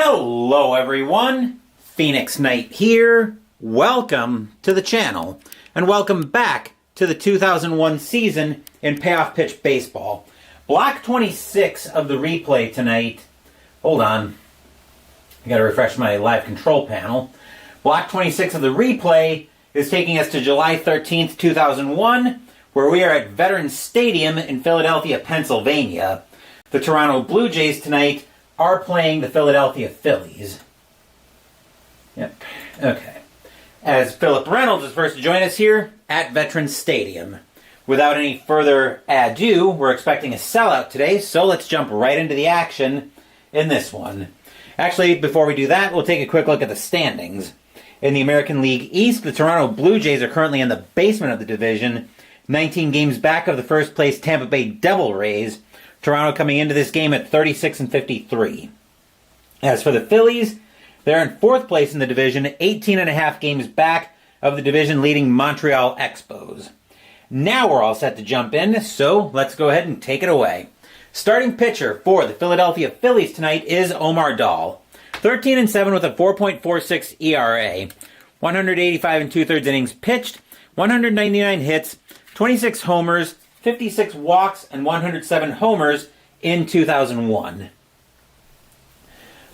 Hello everyone, Phoenix Knight here. Welcome to the channel, and welcome back to the 2001 season in Payoff Pitch Baseball. Block 26 of the replay tonight. Hold on, I gotta refresh my live control panel. Block 26 of the replay is taking us to July 13th, 2001, where we are at Veterans Stadium in Philadelphia, Pennsylvania. The Toronto Blue Jays tonight are playing the Philadelphia Phillies. Yep, okay. As Philip Reynolds is first to join us here at Veterans Stadium. Without any further ado, we're expecting a sellout today, so let's jump right into the action in this one. Actually, before we do that, we'll take a quick look at the standings. In the American League East, the Toronto Blue Jays are currently in the basement of the division, 19 games back of the first place Tampa Bay Devil Rays. Toronto coming into this game at 36-53. As for the Phillies, they're in fourth place in the division, 18.5 games back of the division leading Montreal Expos. Now we're all set to jump in, so let's go ahead and take it away. Starting pitcher for the Philadelphia Phillies tonight is Omar Dahl. 13-7 with a 4.46 ERA. 185 and two-thirds innings pitched, 199 hits, 26 homers, 56 walks, and 107 homers in 2001.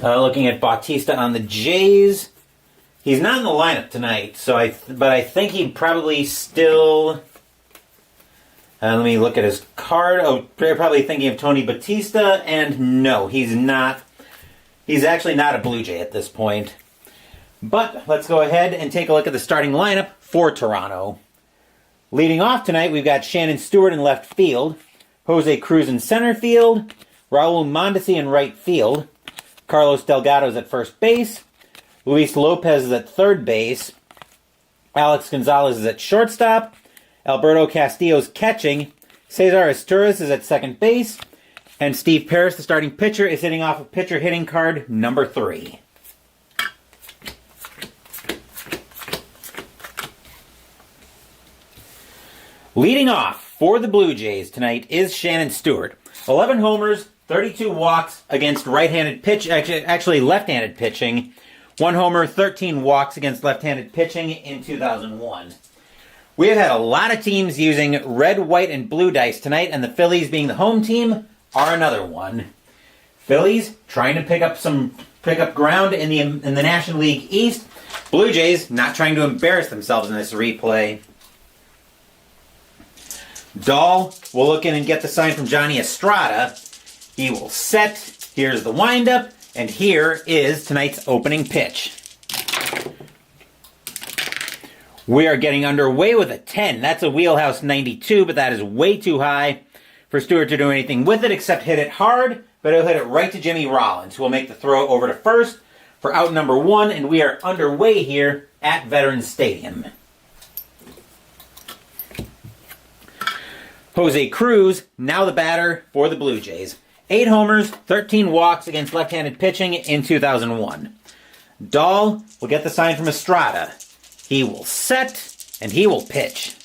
Looking at Bautista on the Jays, he's not in the lineup tonight, but I think he'd probably still. Let me look at his card. Oh, you're probably thinking of Tony Bautista, and no, he's not. He's actually not a Blue Jay at this point. But let's go ahead and take a look at the starting lineup for Toronto. Leading off tonight, we've got Shannon Stewart in left field, Jose Cruz in center field, Raul Mondesi in right field, Carlos Delgado is at first base, Luis Lopez is at third base, Alex Gonzalez is at shortstop, Alberto Castillo's catching, Cesar Asturias is at second base, and Steve Parris, the starting pitcher, is hitting off of pitcher hitting card number 3. Leading off for the Blue Jays tonight is Shannon Stewart. 11 homers, 32 walks against left-handed pitching. 1 homer, 13 walks against left-handed pitching in 2001. We have had a lot of teams using red, white, and blue dice tonight, and the Phillies, being the home team, are another one. Phillies trying to pick up ground in the National League East. Blue Jays not trying to embarrass themselves in this replay. Dahl will look in and get the sign from Johnny Estrada. He will set. Here's the windup, and here is tonight's opening pitch. We are getting underway with a 10. That's a wheelhouse 92, but that is way too high for Stewart to do anything with it except hit it hard, but he'll hit it right to Jimmy Rollins, who will make the throw over to first for out number 1, and we are underway here at Veterans Stadium. Jose Cruz, now the batter for the Blue Jays. 8 homers, 13 walks against left-handed pitching in 2001. Dahl will get the sign from Estrada. He will set, and he will pitch.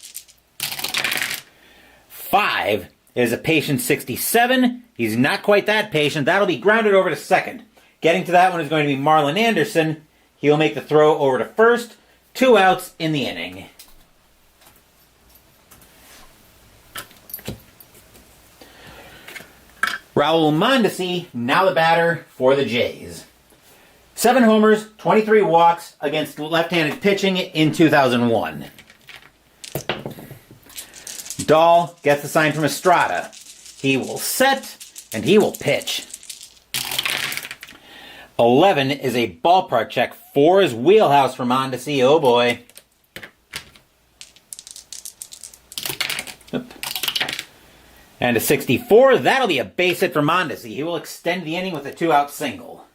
5 is a patient 67. He's not quite that patient. That'll be grounded over to second. Getting to that one is going to be Marlon Anderson. He'll make the throw over to first. 2 outs in the inning. Raul Mondesi, now the batter for the Jays. 7 homers, 23 walks against left-handed pitching in 2001. Dahl gets the sign from Estrada. He will set, and he will pitch. 11 is a ballpark check. 4 is wheelhouse for Mondesi. Oh boy. And a 64, that'll be a base hit for Mondesi. He will extend the inning with a 2-out single.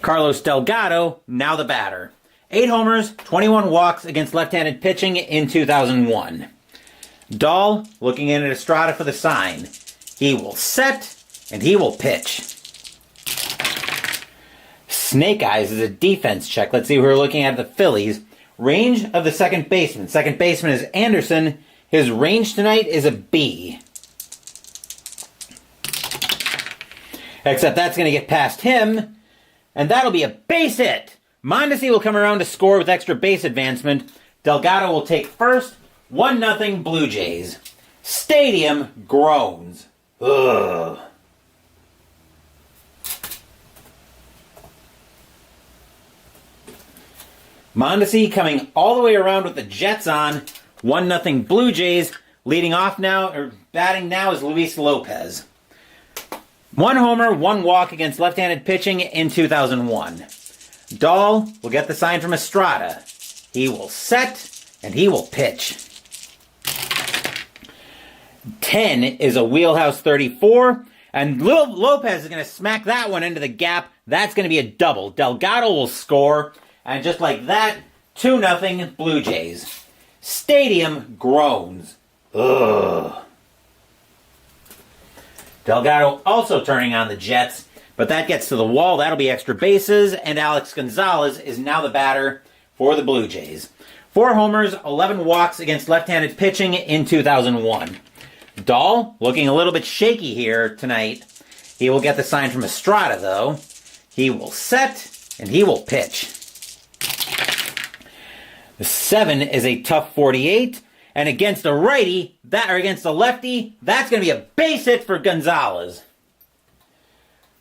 Carlos Delgado, now the batter. 8 homers, 21 walks against left-handed pitching in 2001. Dahl looking in at Estrada for the sign. He will set, and he will pitch. Snake Eyes is a defense check. Let's see who we're looking at the Phillies. Range of the second baseman. Second baseman is Anderson. His range tonight is a B. Except that's going to get past him, and that'll be a base hit. Mondesi will come around to score with extra base advancement. Delgado will take first. 1-0 Blue Jays. Stadium groans. Ugh. Mondesi coming all the way around with the Jets on. 1-0 Blue Jays. Leading off now, or batting now, is Luis Lopez. 1 homer, 1 walk against left-handed pitching in 2001. Dahl will get the sign from Estrada. He will set, and he will pitch. 10 is a wheelhouse 34, and Lopez is going to smack that one into the gap. That's going to be a double. Delgado will score, and just like that, 2-0 Blue Jays. Stadium groans. Ugh. Delgado also turning on the Jets, but that gets to the wall. That'll be extra bases, and Alex Gonzalez is now the batter for the Blue Jays. 4 homers, 11 walks against left-handed pitching in 2001. Dahl looking a little bit shaky here tonight. He will get the sign from Estrada, though. He will set, and he will pitch. The 7 is a tough 48, and against a righty, against a lefty, that's going to be a base hit for Gonzalez.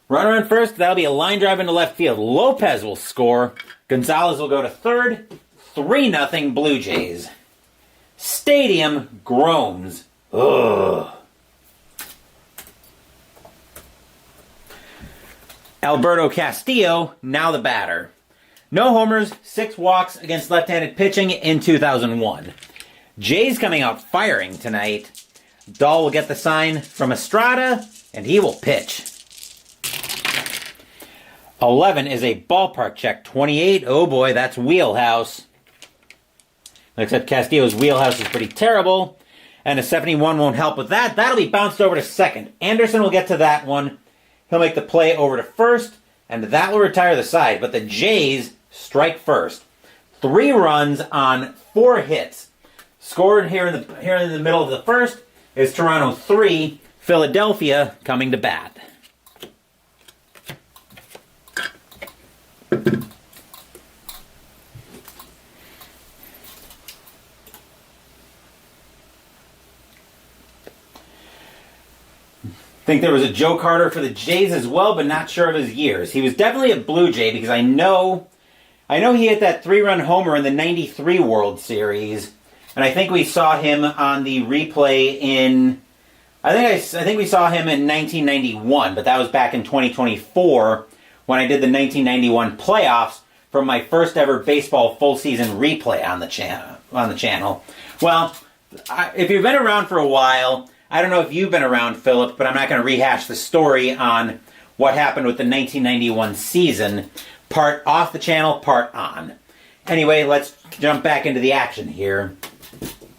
Runner on first, that'll be a line drive into left field. Lopez will score. Gonzalez will go to third. 3-0 Blue Jays. Stadium groans. Ugh. Alberto Castillo, now the batter. No homers, 6 walks against left-handed pitching in 2001. Jays coming out firing tonight. Dahl will get the sign from Estrada, and he will pitch. 11 is a ballpark check. 28, oh boy, that's wheelhouse. Except Castillo's wheelhouse is pretty terrible, and a 71 won't help with that. That'll be bounced over to second. Anderson will get to that one. He'll make the play over to first, and that will retire the side. But the Jays strike first. 3 runs on 4 hits. Scored here in the middle of the first is Toronto 3, Philadelphia coming to bat. I think there was a Joe Carter for the Jays as well, but not sure of his years. He was definitely a Blue Jay because I know he hit that 3-run homer in the 93 World Series, and I think we saw him on the replay in I think we saw him in 1991, but that was back in 2024 when I did the 1991 playoffs from my first ever baseball full season replay on the channel. Well, if you've been around for a while, I don't know if you've been around, Philip, but I'm not going to rehash the story on what happened with the 1991 season, part off the channel, part on. Anyway, let's jump back into the action here.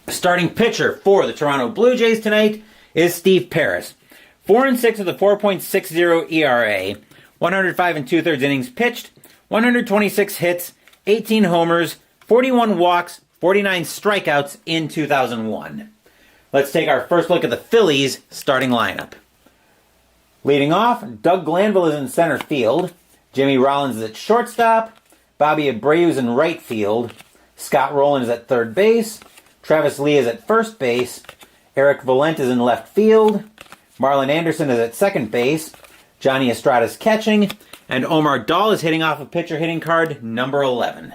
Starting pitcher for the Toronto Blue Jays tonight is Steve Paris. 4-6 with a 4.60 ERA, 105 2/3 innings pitched, 126 hits, 18 homers, 41 walks, 49 strikeouts in 2001. Let's take our first look at the Phillies starting lineup. Leading off, Doug Glanville is in center field. Jimmy Rollins is at shortstop. Bobby Abreu is in right field. Scott Rowland is at third base. Travis Lee is at first base. Eric Valent is in left field. Marlon Anderson is at second base. Johnny Estrada is catching. And Omar Dahl is hitting off a pitcher hitting card number 11.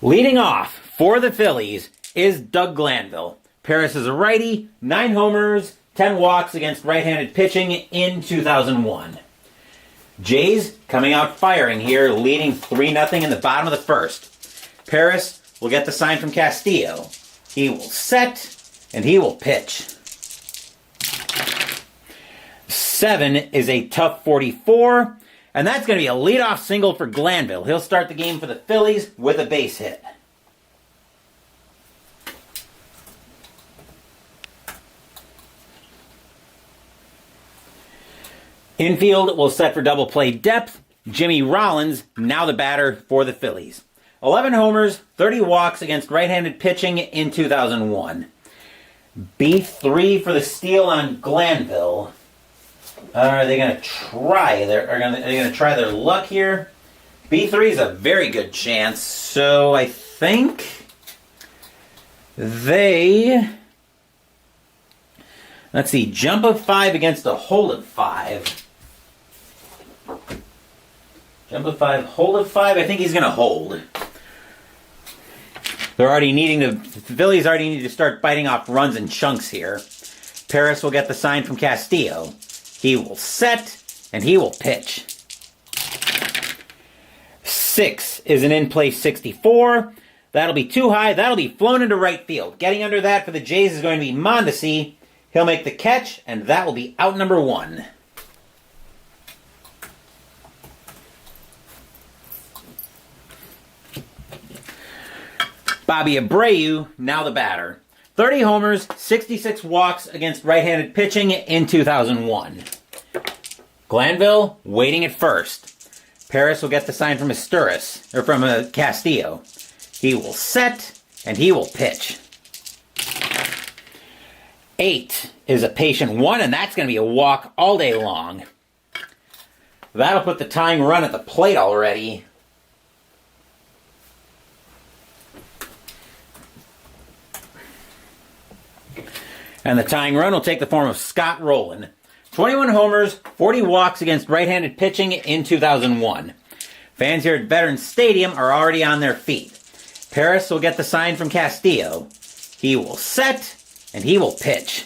Leading off for the Phillies is Doug Glanville. Paris is a righty, 9 homers, 10 walks against right-handed pitching in 2001. Jays coming out firing here, leading 3-0 in the bottom of the first. Paris will get the sign from Castillo. He will set, and he will pitch. 7 is a tough 44, and that's going to be a leadoff single for Glanville. He'll start the game for the Phillies with a base hit. Infield will set for double play depth. Jimmy Rollins, now the batter for the Phillies. 11 homers, 30 walks against right-handed pitching in 2001. B3 for the steal on Glanville. Are they going to try? Are they going to try their luck here? B3 is a very good chance, so I think they... Let's see, jump of 5 against a hold of 5. Jump of 5, hold of 5. I think he's going to hold. The Phillies already need to start biting off runs in chunks here. Paris will get the sign from Castillo. He will set, and he will pitch. 6 is an in-play 64. That'll be too high. That'll be flown into right field. Getting under that for the Jays is going to be Mondesi. He'll make the catch, and that will be out number 1. Bobby Abreu, now the batter. 30 homers, 66 walks against right-handed pitching in 2001. Glanville waiting at first. Paris will get the sign from Castillo. He will set, and he will pitch. 8 is a patient 1, and that's going to be a walk all day long. That'll put the tying run at the plate already. And the tying run will take the form of Scott Rowland. 21 homers, 40 walks against right-handed pitching in 2001. Fans here at Veterans Stadium are already on their feet. Paris will get the sign from Castillo. He will set, and he will pitch.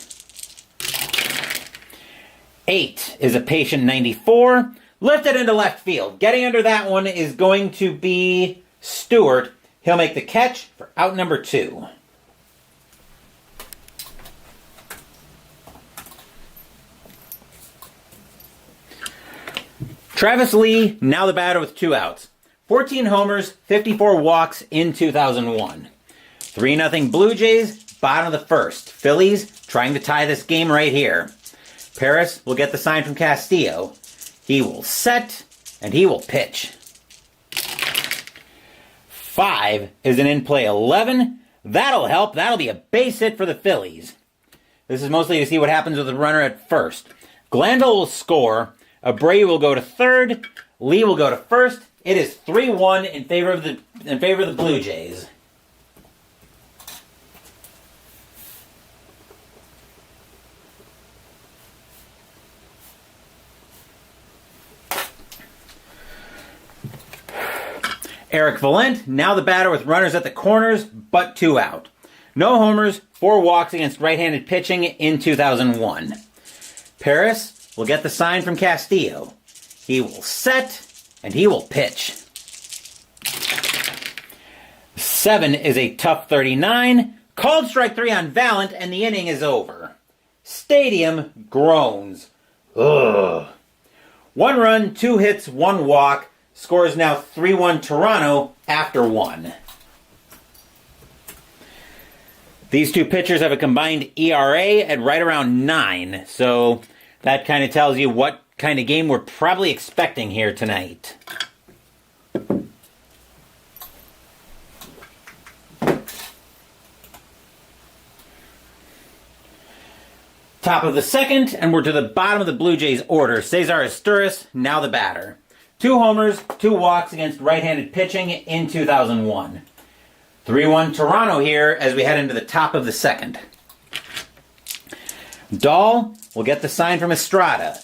8 is a patient 94. Lifted into left field. Getting under that one is going to be Stewart. He'll make the catch for out number 2. Travis Lee, now the batter with 2 outs. 14 homers, 54 walks in 2001. 3-0 Blue Jays, bottom of the first. Phillies trying to tie this game right here. Paris will get the sign from Castillo. He will set, and he will pitch. 5 is an in-play 11. That'll help. That'll be a base hit for the Phillies. This is mostly to see what happens with the runner at first. Glanville will score. Abreu will go to third. Lee will go to first. It is 3-1 in favor of the Blue Jays. Eric Valent, now the batter with runners at the corners, but 2 out. No homers, 4 walks against right-handed pitching in 2001. Paris will get the sign from Castillo. He will set, and he will pitch. 7 is a tough 39. Called strike 3 on Valent, and the inning is over. Stadium groans. Ugh. 1 run, 2 hits, 1 walk. Score is now 3-1 Toronto after 1. These two pitchers have a combined ERA at right around 9. So that kind of tells you what kind of game we're probably expecting here tonight. Top of the second, and we're to the bottom of the Blue Jays order. Cesar Izturis, now the batter. 2 homers, 2 walks against right-handed pitching in 2001. 3-1 Toronto here as we head into the top of the second. Dahl will get the sign from Estrada.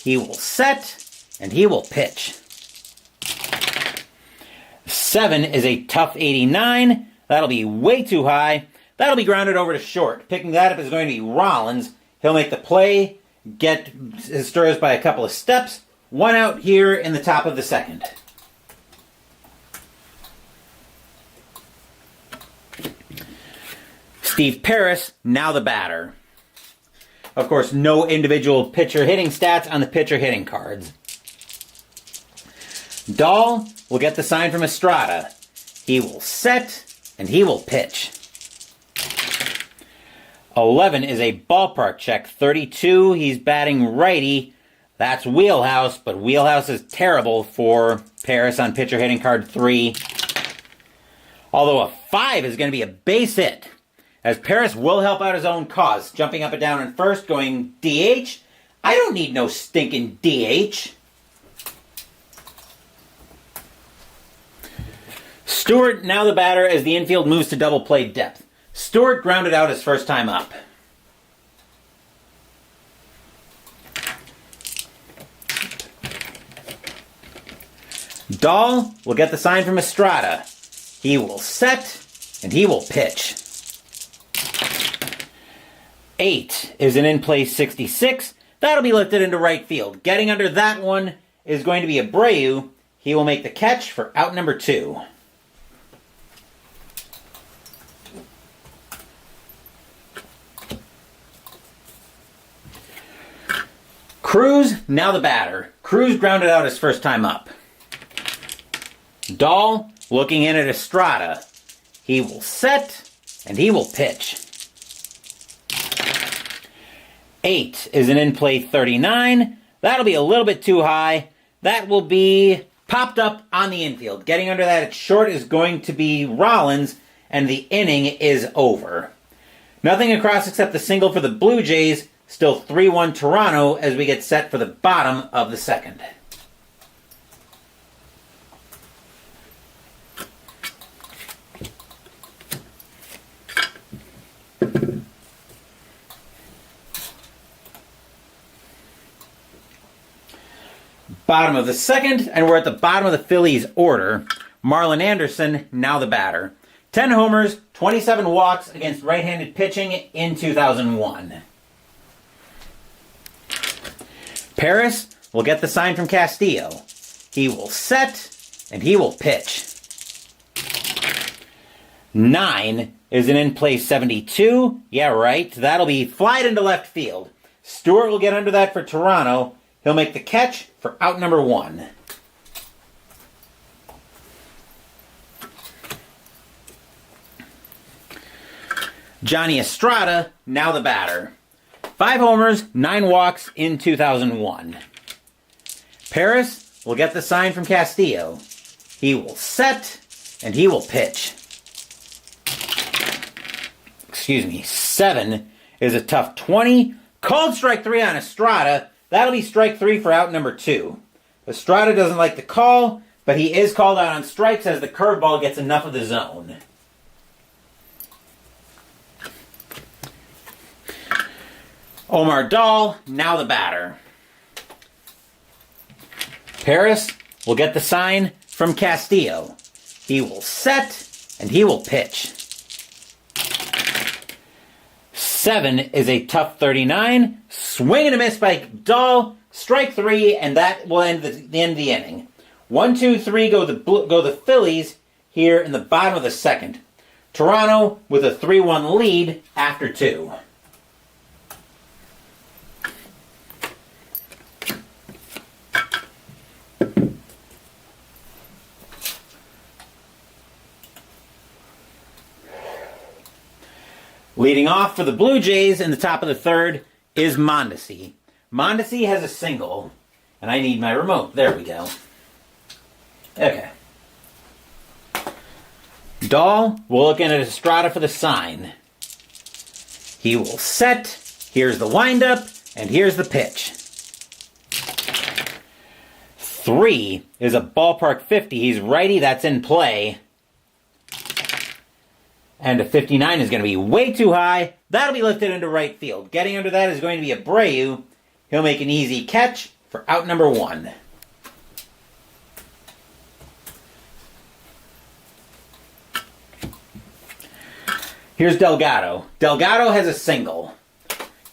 He will set, and he will pitch. 7 is a tough 89. That'll be way too high. That'll be grounded over to short. Picking that up is going to be Rollins. He'll make the play, get Izturis by a couple of steps. 1 out here in the top of the second. Steve Paris, now the batter. Of course, no individual pitcher hitting stats on the pitcher hitting cards. Dahl will get the sign from Estrada. He will set, and he will pitch. 11 is a ballpark check. 32, he's batting righty. That's wheelhouse, but wheelhouse is terrible for Paris on pitcher hitting card 3. Although a 5 is going to be a base hit, as Paris will help out his own cause, jumping up and down in first, going DH. I don't need no stinking DH. Stewart, now the batter, as the infield moves to double play depth. Stewart grounded out his first time up. Dahl will get the sign from Estrada. He will set, and he will pitch. 8 is an in-play 66. That'll be lifted into right field. Getting under that one is going to be Abreu. He will make the catch for out number 2. Cruz, now the batter. Cruz grounded out his first time up. Dahl looking in at Estrada. He will set, and he will pitch. 8 is an in-play 39. That'll be a little bit too high. That will be popped up on the infield. Getting under that at short is going to be Rollins, and the inning is over. Nothing across except the single for the Blue Jays. Still 3-1 Toronto as we get set for the bottom of the second. Bottom of the second, and we're at the bottom of the Phillies order. Marlon Anderson, now the batter. 10 homers, 27 walks against right-handed pitching in 2001. Paris will get the sign from Castillo. He will set, and he will pitch. 9 is an in-play 72. Yeah, right. That'll be flied into left field. Stewart will get under that for Toronto. He'll make the catch for out number 1. Johnny Estrada, now the batter. 5 homers, 9 walks in 2001. Paris will get the sign from Castillo. He will set, and he will pitch. 7 is a tough 20. Called strike 3 on Estrada. That'll be strike 3 for out number 2. Estrada doesn't like the call, but he is called out on strikes as the curveball gets enough of the zone. Omar Dahl, now the batter. Paris will get the sign from Castillo. He will set, and he will pitch. 7 is a tough 39. Swing and a miss by Dahl. Strike 3, and that will end the end of the inning. 1, 2, 3 go the Phillies here in the bottom of the second. Toronto with a 3-1 lead after 2. Leading off for the Blue Jays in the top of the third is Mondesi. Mondesi has a single, and I need my remote. There we go. Okay. Dahl will look in at Estrada for the sign. He will set. Here's the windup, and here's the pitch. 3 is a ballpark 50. He's righty. That's in play. And a 59 is going to be way too high. That'll be lifted into right field. Getting under that is going to be Abreu. He'll make an easy catch for out number 1. Here's Delgado. Delgado has a single.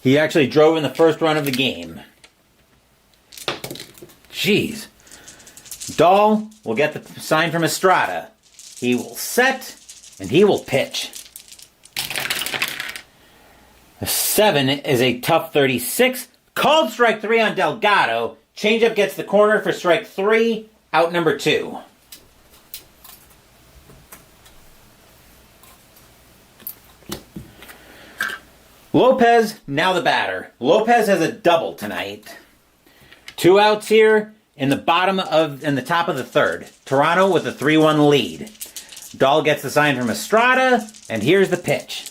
He actually drove in the first run of the game. Jeez. Dahl will get the sign from Estrada. He will set, and he will pitch. 7 is a tough 36. Called strike 3 on Delgado. Changeup gets the corner for strike 3. Out number 2. Lopez, now the batter. Lopez has a double tonight. 2 outs here in the top of the third. Toronto with a 3-1 lead. Dahl gets the sign from Estrada, and here's the pitch.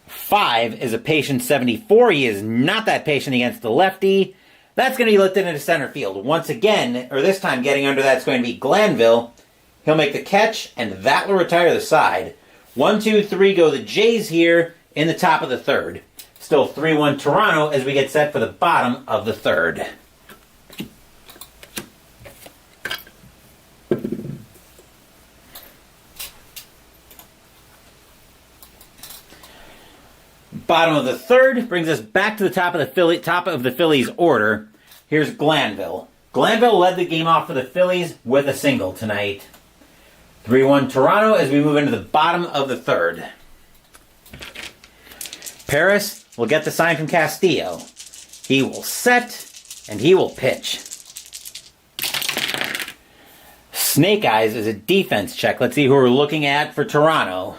5 is a patient 74. He is not that patient against the lefty. That's going to be lifted into center field. Once again, or this time getting under that's going to be Glanville. He'll make the catch, and that will retire the side. 1, 2, 3 go the Jays here in the top of the third. Still 3-1 Toronto as we get set for the bottom of the third. Bottom of the third brings us back to the top of the Phillies order. Here's Glanville. Glanville led the game off for the Phillies with a single tonight. 3-1 Toronto as we move into the bottom of the third. Paris will get the sign from Castillo. He will set, and he will pitch. Snake Eyes is a defense check. Let's see who we're looking at for Toronto.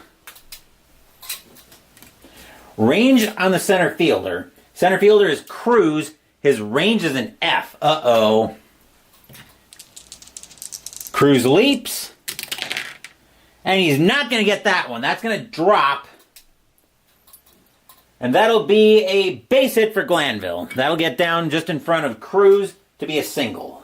Range on the center fielder. Center fielder is Cruz. His range is an F. Uh-oh. Cruz leaps. And he's not going to get that one. That's going to drop. And that'll be a base hit for Glanville. That'll get down just in front of Cruz to be a single.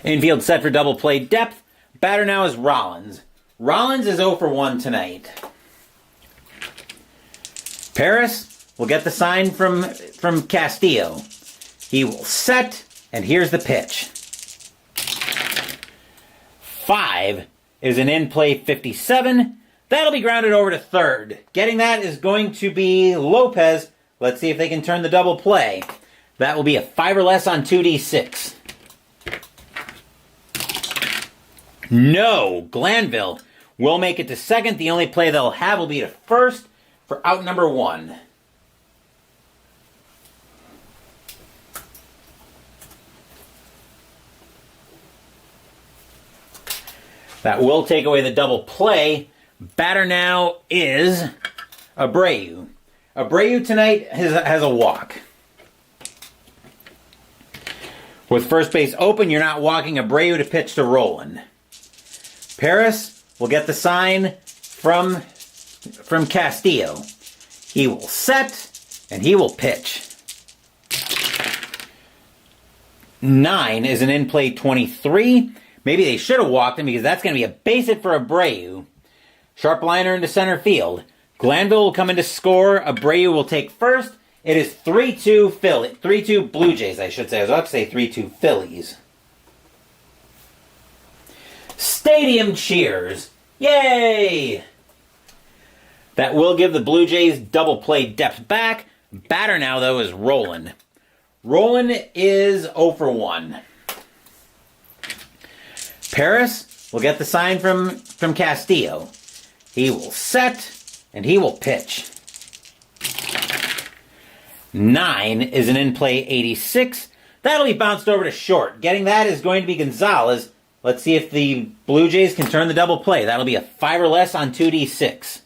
Infield set for double play depth. Batter now is Rollins. Rollins is 0 for 1 tonight. Paris will get the sign from Castillo. He will set, and here's the pitch. 5 is an in-play 57. That'll be grounded over to third. Getting that is going to be Lopez. Let's see if they can turn the double play. That will be a 5 or less on 2D6. No, Glanville will make it to second. The only play they'll have will be to first for out number 1. That will take away the double play. Batter now is Abreu. Abreu tonight has a walk. With first base open, you're not walking Abreu to pitch to Roland. Paris will get the sign from Castillo. He will set, and he will pitch. 9 is an in-play 23. Maybe they should have walked him because that's going to be a base hit for Abreu. Sharp liner into center field. Glanville will come in to score. Abreu will take first. It is 3-2 Philly. 3-2 Blue Jays, I should say. I was about to say 3-2 Phillies. Stadium cheers. Yay! That will give the Blue Jays double play depth back. Batter now, though, is Roland. Roland is 0 for 1. Paris will get the sign from Castillo. He will set, and he will pitch. 9 is an in-play 86. That'll be bounced over to short. Getting that is going to be Gonzalez. Let's see if the Blue Jays can turn the double play. That'll be a 5 or less on 2D6.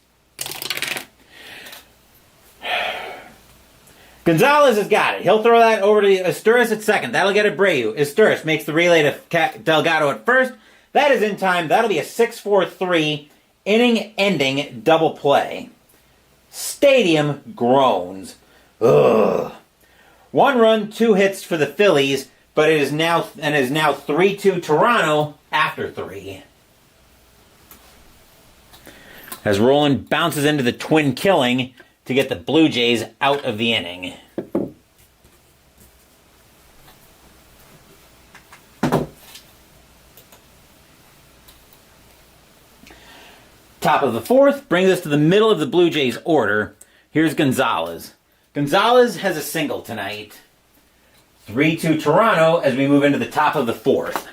Gonzalez has got it. He'll throw that over to Esteuris at second. That'll get Abreu. Esteuris makes the relay to Delgado at first. That is in time. That'll be a 6-4-3 inning-ending double play. Stadium groans. Ugh. 1 run, 2 hits for the Phillies, but it is now 3-2 Toronto after 3. As Roland bounces into the twin killing to get the Blue Jays out of the inning. Top of the fourth brings us to the middle of the Blue Jays order. Here's Gonzalez. Gonzalez has a single tonight. 3-2 Toronto as we move into the top of the fourth.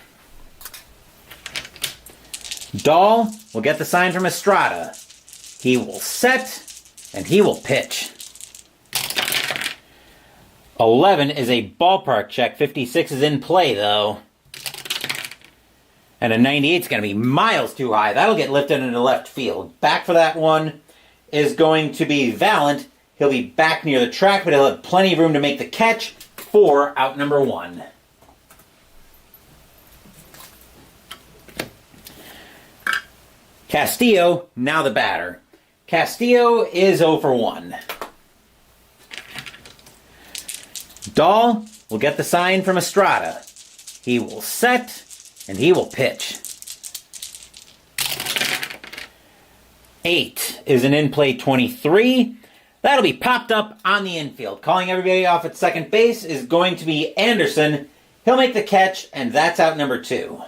Dahl will get the sign from Estrada. He will set, and he will pitch. 11 is a ballpark check. 56 is in play, though. And a 98 is going to be miles too high. That'll get lifted into left field. Back for that one is going to be Valent. He'll be back near the track, but he'll have plenty of room to make the catch for out number 1. Castillo, now the batter. Castillo is 0 for 1. Dahl will get the sign from Estrada. He will set, and he will pitch. 8 is an in-play 23. That'll be popped up on the infield. Calling everybody off at second base is going to be Anderson. He'll make the catch, and that's out number 2.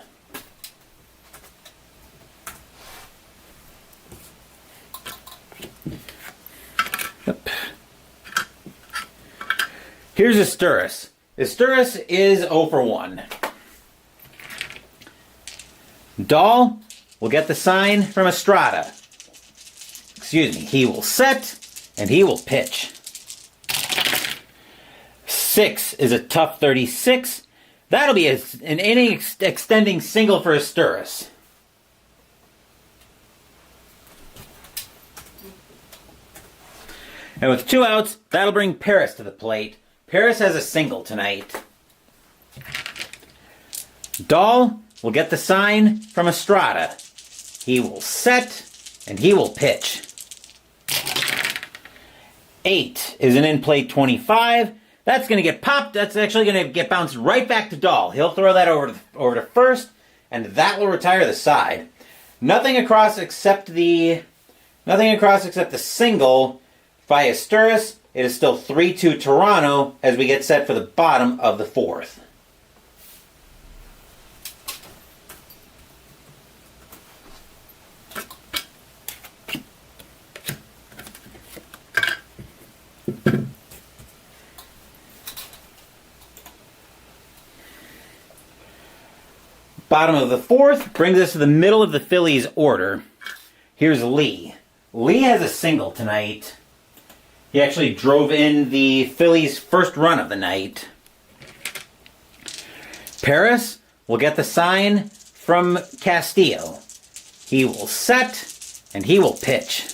Here's Esteuris. Esteuris is 0 for 1. Dahl will get the sign from Estrada. He will set, and he will pitch. 6 is a tough 36. That'll be an inning extending single for Esteuris. And with 2 outs, that'll bring Paris to the plate. Paris has a single tonight. Dahl will get the sign from Estrada. He will set, and he will pitch. 8 is an in-play 25. That's going to get popped. That's actually going to get bounced right back to Dahl. He'll throw that over to first, and that will retire the side. Nothing across except the single by Esteuris. It is still 3-2 Toronto as we get set for the bottom of the 4th. Bottom of the 4th brings us to the middle of the Phillies order. Here's Lee. Lee has a single tonight. He actually drove in the Phillies' first run of the night. Paris will get the sign from Castillo. He will set, and he will pitch.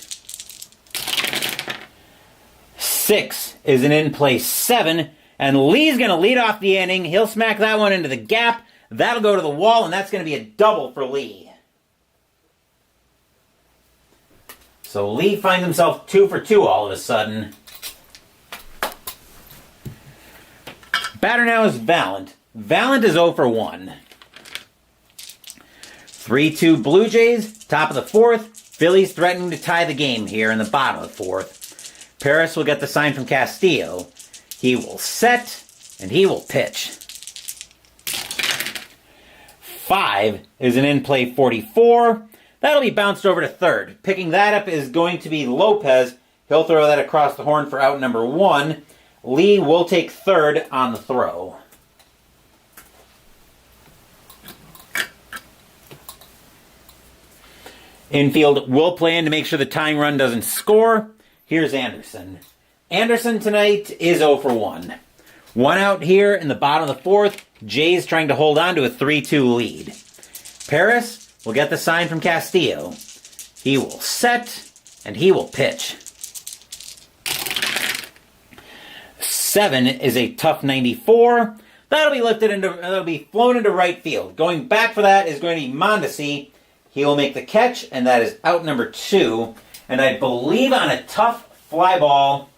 6 is an in-play 7, and Lee's going to lead off the inning. He'll smack that one into the gap. That'll go to the wall, and that's going to be a double for Lee. So Lee finds himself 2 for 2 all of a sudden. Batter now is Valent. Valent is 0 for 1. 3-2 Blue Jays, top of the 4th. Phillies threatening to tie the game here in the bottom of the 4th. Paris will get the sign from Castillo. He will set, and he will pitch. 5 is an in-play 44. That'll be bounced over to third. Picking that up is going to be Lopez. He'll throw that across the horn for out number 1. Lee will take third on the throw. Infield will play in to make sure the tying run doesn't score. Here's Anderson. Anderson tonight is 0 for 1. 1 out here in the bottom of the 4th. Jays trying to hold on to a 3-2 lead. Paris will get the sign from Castillo. He will set, and he will pitch. 7 is a tough 94. That'll be flown into right field. Going back for that is going to be Mondesi. He will make the catch, and that is out number 2. And I believe on a tough fly ball,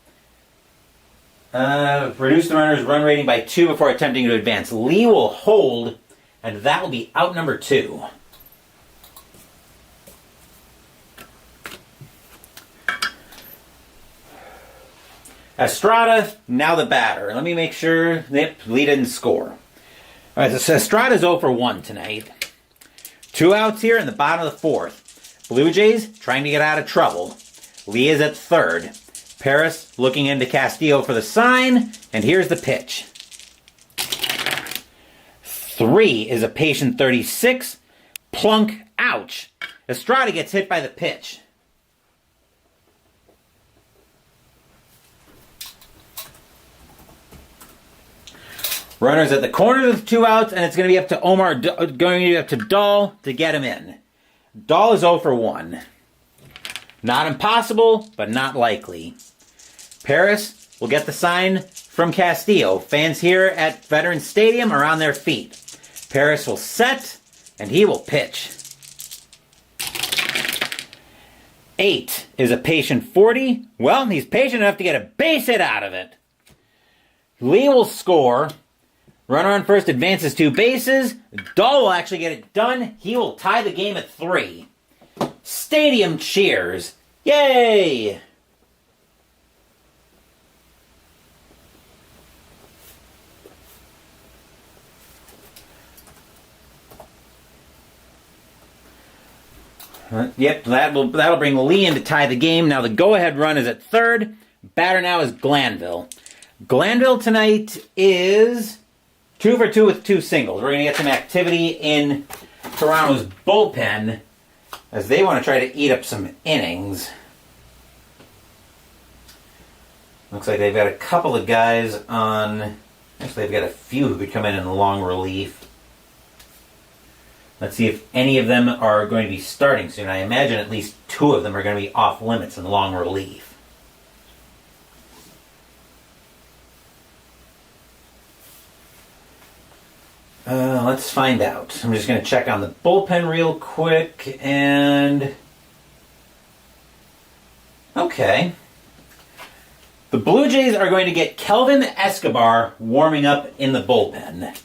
reduce the runner's run rating by 2 before attempting to advance. Lee will hold, and that will be out number 2. Estrada, now the batter. Let me make sure. Yep, Lee didn't score. All right, so Estrada's 0 for 1 tonight. 2 outs here in the bottom of the 4th. Blue Jays trying to get out of trouble. Lee is at third. Paris looking into Castillo for the sign, and here's the pitch. 3 is a patient 36. Plunk, ouch. Estrada gets hit by the pitch. Runners at the corner with 2 outs, and it's going to be up to going to be up to Dahl to get him in. Dahl is 0 for 1. Not impossible, but not likely. Paris will get the sign from Castillo. Fans here at Veterans Stadium are on their feet. Paris will set, and he will pitch. 8 is a patient 40. Well, he's patient enough to get a base hit out of it. Lee will score. Runner on first advances 2 bases. Dahl will actually get it done. He will tie the game at 3. Stadium cheers. Yay! Yep, that'll bring Lee in to tie the game. Now the go-ahead run is at third. Batter now is Glanville. Glanville tonight is 2 for 2 with 2 singles. We're going to get some activity in Toronto's bullpen as they want to try to eat up some innings. Looks like they've got a couple of guys on... Actually, they've got a few who could come in long relief. Let's see if any of them are going to be starting soon. I imagine at least 2 of them are going to be off limits in long relief. Let's find out. I'm just going to check on the bullpen real quick and... Okay. The Blue Jays are going to get Kelvin Escobar warming up in the bullpen.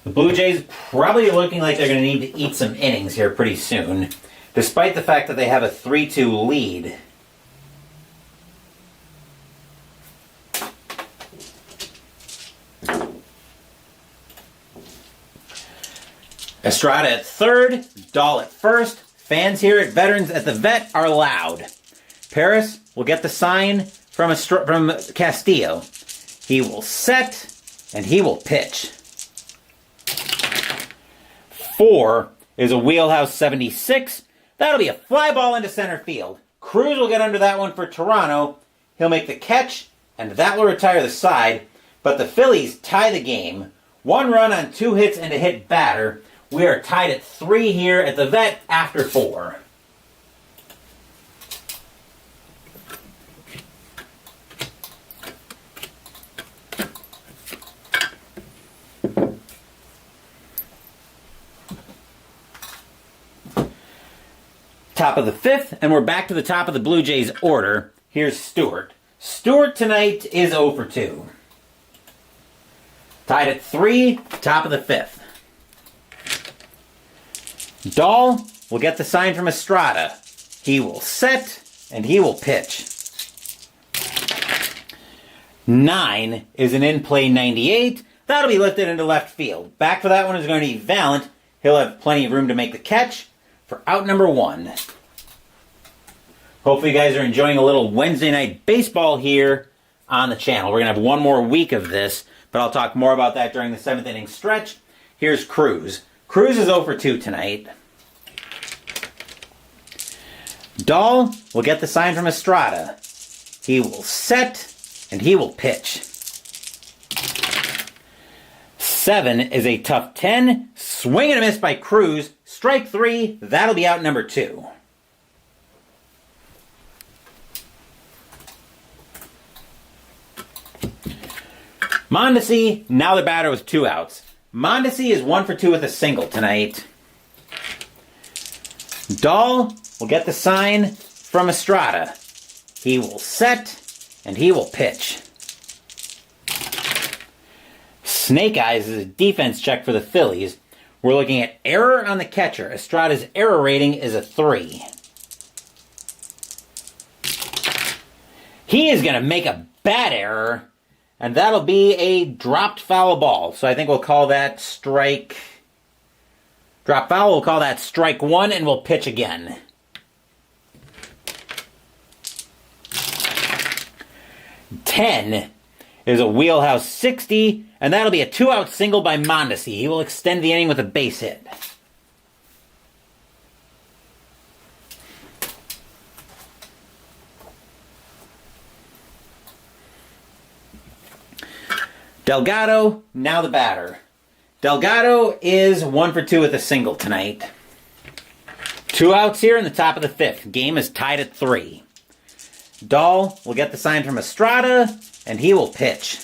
The Blue Jays probably looking like they're going to need to eat some innings here pretty soon, despite the fact that they have a 3-2 lead. Estrada at third, Dahl at first. Fans here at Veterans at the Vet are loud. Paris will get the sign from Castillo. He will set, and he will pitch. 4 is a wheelhouse 76. That'll be a fly ball into center field. Cruz will get under that one for Toronto. He'll make the catch, and that will retire the side. But the Phillies tie the game. 1 run on 2 hits and a hit batter. We are tied at 3 here at the Vet after 4. Top of the 5th, and we're back to the top of the Blue Jays order. Here's Stewart. Stewart tonight is 0 for 2. Tied at 3, top of the 5th. Dahl will get the sign from Estrada. He will set, and he will pitch. 9 is an in-play 98. That'll be lifted into left field. Back for that one is going to be Valent. He'll have plenty of room to make the catch for out number 1. Hopefully you guys are enjoying a little Wednesday night baseball here on the channel. We're going to have 1 more week of this, but I'll talk more about that during the 7th inning stretch. Here's Cruz. Cruz is 0 for 2 tonight. Dahl will get the sign from Estrada. He will set, and he will pitch. 7 is a tough 10. Swing and a miss by Cruz. Strike 3. That'll be out number 2. Mondesi, now the batter with 2 outs. Mondesi is 1 for 2 with a single tonight. Dahl will get the sign from Estrada. He will set, and he will pitch. Snake Eyes is a defense check for the Phillies. We're looking at error on the catcher. Estrada's error rating is a 3. He is going to make a bad error, and that'll be a dropped foul ball. So I think we'll call that strike... Drop foul, we'll call that strike 1, and we'll pitch again. Ten is a wheelhouse 60, and that'll be a 2-out single by Mondesi. He will extend the inning with a base hit. Delgado, now the batter. Delgado is 1 for 2 with a single tonight. 2 outs here in the top of the 5th. Game is tied at 3. Dahl will get the sign from Estrada, and he will pitch.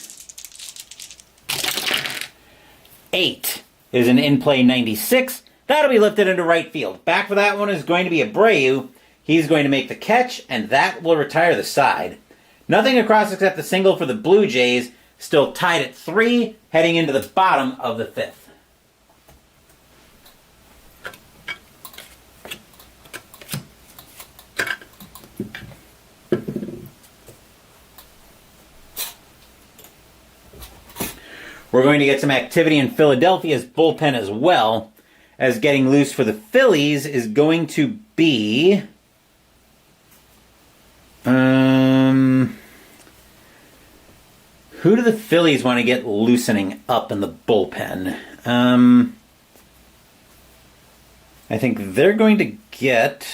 8 is an in-play 96. That'll be lifted into right field. Back for that one is going to be Abreu. He's going to make the catch, and that will retire the side. Nothing across except the single for the Blue Jays. Still tied at 3, heading into the bottom of the 5th. We're going to get some activity in Philadelphia's bullpen as well, as getting loose for the Phillies is going to be... Who do the Phillies want to get loosening up in the bullpen? I think they're going to get...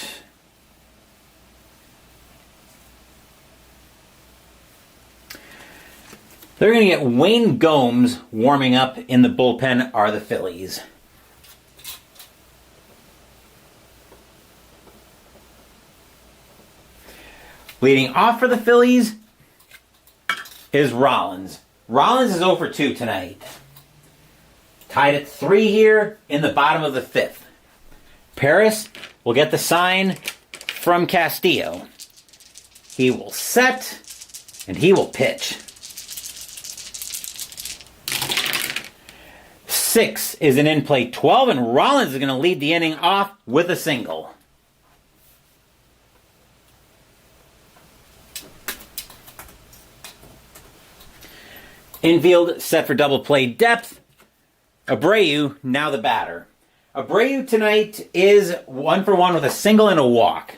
They're going to get Wayne Gomes warming up in the bullpen are the Phillies. Leading off for the Phillies is Rollins. Rollins is 0 for 2 tonight. Tied at 3 here in the bottom of the 5th. Paris will get the sign from Castillo. He will set, and he will pitch. 6 is an in-play 12, and Rollins is going to lead the inning off with a single. Infield set for double play depth. Abreu, now the batter. Abreu tonight is 1 for 1 with a single and a walk.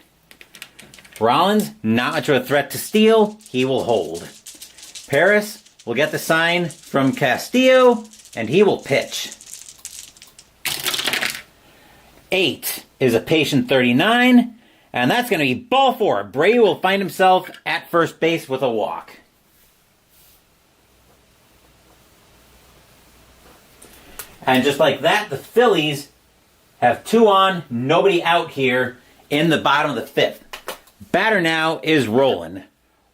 Rollins, not much of a threat to steal. He will hold. Paris will get the sign from Castillo, and he will pitch. 8 is a patient 39, and that's going to be ball 4. Abreu will find himself at first base with a walk. And just like that, the Phillies have 2 on, nobody out here in the bottom of the 5th. Batter now is Roland.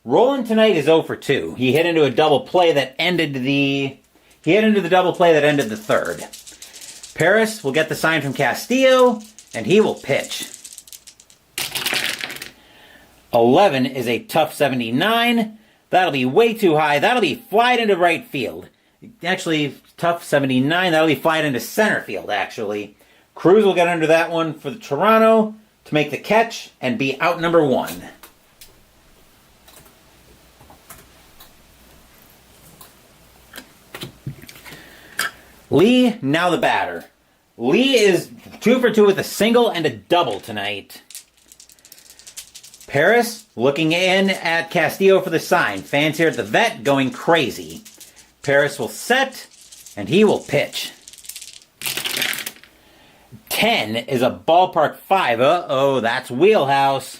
Roland tonight is 0 for 2. He hit into a double play that ended the... He hit into the double play that ended the 3rd. Paris will get the sign from Castillo, and he will pitch. 11 is a tough 79. That'll be way too high. That'll be flied into right field. Actually, tough 79. That'll be flied into center field, actually. Cruz will get under that one for the Toronto to make the catch and be out number 1. Lee, now the batter. Lee is 2 for 2 with a single and a double tonight. Paris looking in at Castillo for the sign. Fans here at the vet going crazy. Paris will set, and he will pitch. 10 is a ballpark 5. Uh-oh, that's wheelhouse.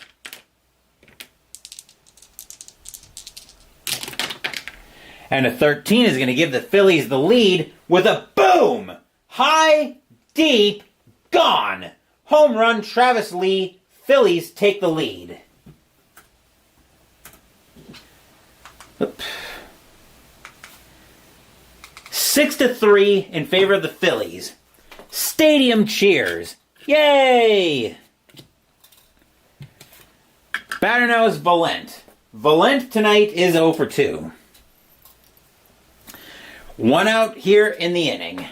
And a 13 is going to give the Phillies the lead with a boom! High, deep, gone! Home run, Travis Lee. Phillies take the lead. Oop. 6-3 in favor of the Phillies. Stadium cheers. Yay! Batter now is Valent. Valent tonight is 0 for 2. 1 out here in the inning.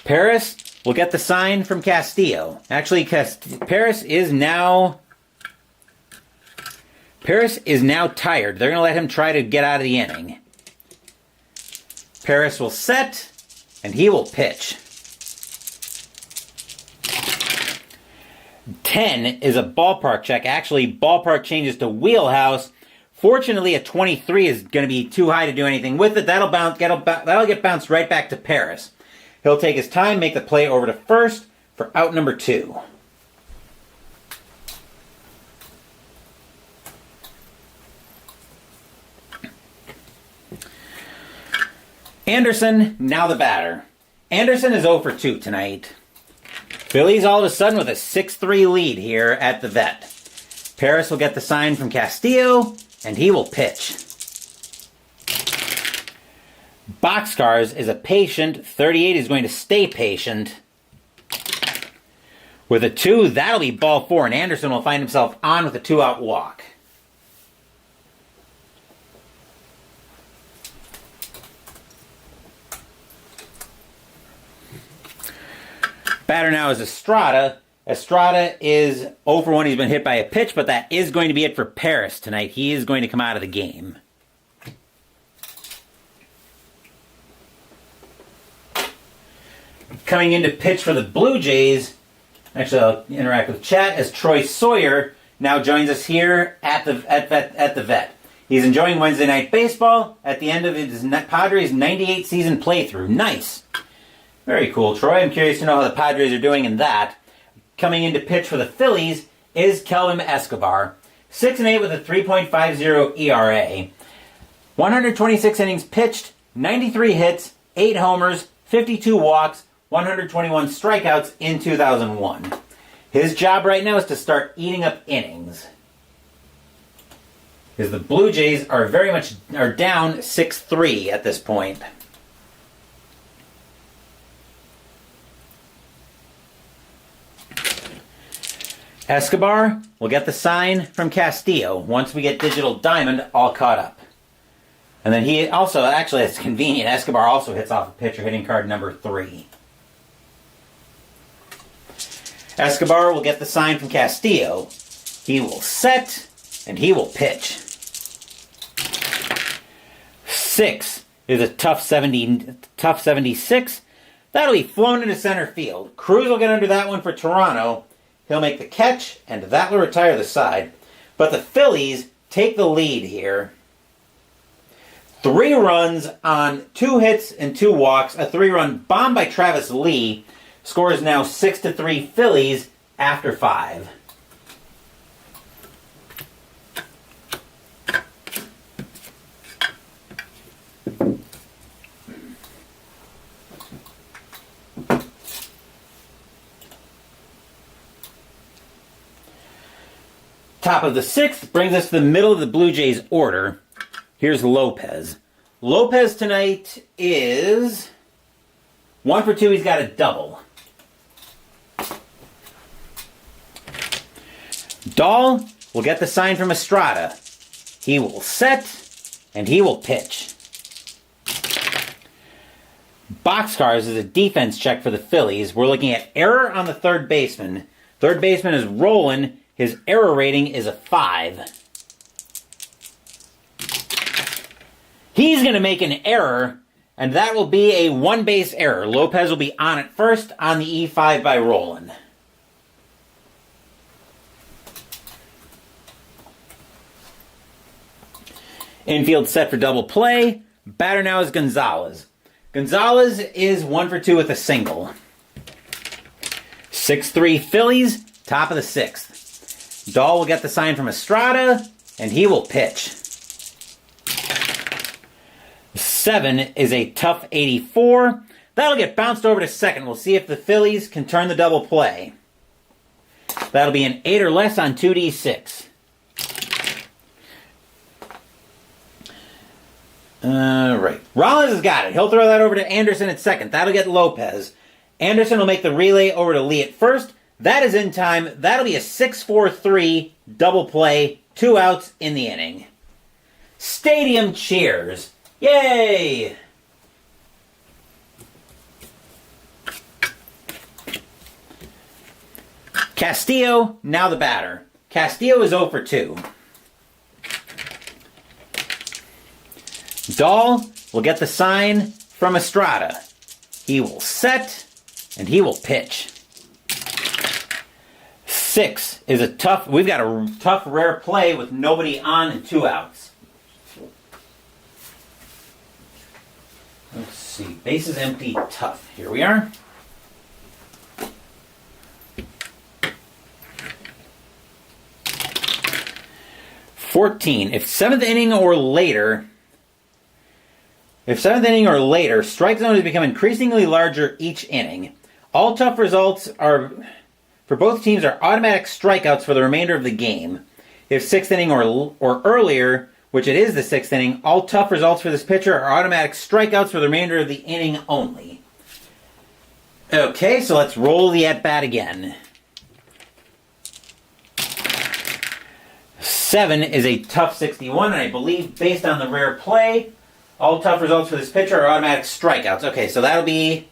Paris will get the sign from Castillo. Actually, Paris is now tired. They're going to let him try to get out of the inning. Paris will set, and he will pitch. 10 is a ballpark check. Actually, ballpark changes to wheelhouse. Fortunately, a 23 is going to be too high to do anything with it. That'll get bounced right back to Paris. He'll take his time, make the play over to first for out number 2. Anderson, now the batter. Anderson is 0 for 2 tonight. Phillies all of a sudden with a 6-3 lead here at the vet. Paris will get the sign from Castillo, and he will pitch. Boxcars is a patient. 38 is going to stay patient. With a 2, that'll be ball 4, and Anderson will find himself on with a 2-out walk. Batter now is Estrada. Estrada is 0 for 1. He's been hit by a pitch, but that is going to be it for Paris tonight. He is going to come out of the game. Coming in to pitch for the Blue Jays, actually I'll interact with chat, as Troy Sawyer now joins us here at the Vet. He's enjoying Wednesday Night Baseball at the end of his Padres 98 season playthrough. Nice. Very cool, Troy. I'm curious to know how the Padres are doing in that. Coming in to pitch for the Phillies is Kelvin Escobar. 6-8 with a 3.50 ERA. 126 innings pitched, 93 hits, 8 homers, 52 walks, 121 strikeouts in 2001. His job right now is to start eating up innings, because the Blue Jays are down 6-3 at this point. Escobar will get the sign from Castillo once we get Digital Diamond all caught up. And then he also, actually it's convenient, Escobar also hits off a pitcher hitting card number 3. Escobar will get the sign from Castillo. He will set, and he will pitch. 6 is a tough 76. That'll be flown into center field. Cruz will get under that one for Toronto. He'll make the catch, and that will retire the side. But the Phillies take the lead here. 3 runs on 2 hits and 2 walks. A 3-run bomb by Travis Lee. Score is now 6-3 Phillies after 5. Top of the 6th brings us to the middle of the Blue Jays order. Here's Lopez. Lopez tonight is 1 for 2. He's got a double. Dahl will get the sign from Estrada. He will set, and he will pitch. Boxcars is a defense check for the Phillies. We're looking at error on the third baseman. Third baseman is Roland. His error rating is a 5. He's going to make an error, and that will be a 1-base error. Lopez will be on at first on the E5 by Roland. Infield set for double play. Batter now is Gonzalez. Gonzalez is 1 for 2 with a single. 6-3 Phillies, top of the 6th. Dahl will get the sign from Estrada, and he will pitch. 7 is a tough 84. That'll get bounced over to second. We'll see if the Phillies can turn the double play. That'll be an 8 or less on 2D6. Right. Rollins has got it. He'll throw that over to Anderson at second. That'll get Lopez. Anderson will make the relay over to Lee at first. That is in time. That'll be a 6-4-3 double play. 2 outs in the inning. Stadium cheers. Yay! Castillo, now the batter. Castillo is 0 for 2. Dahl will get the sign from Estrada. He will set, and he will pitch. 6 is a tough, we've got a tough rare play with nobody on and 2 outs. Let's see, bases empty, tough. Here we are. If seventh inning or later, strike zone has become increasingly larger each inning. All tough results are for both teams are automatic strikeouts for the remainder of the game. If sixth inning or earlier, which it is the sixth inning, all tough results for this pitcher are automatic strikeouts for the remainder of the inning only. Okay, so let's roll the at-bat again. 7 is a tough 61, and I believe based on the rare play, all tough results for this pitcher are automatic strikeouts. Okay, so that'll be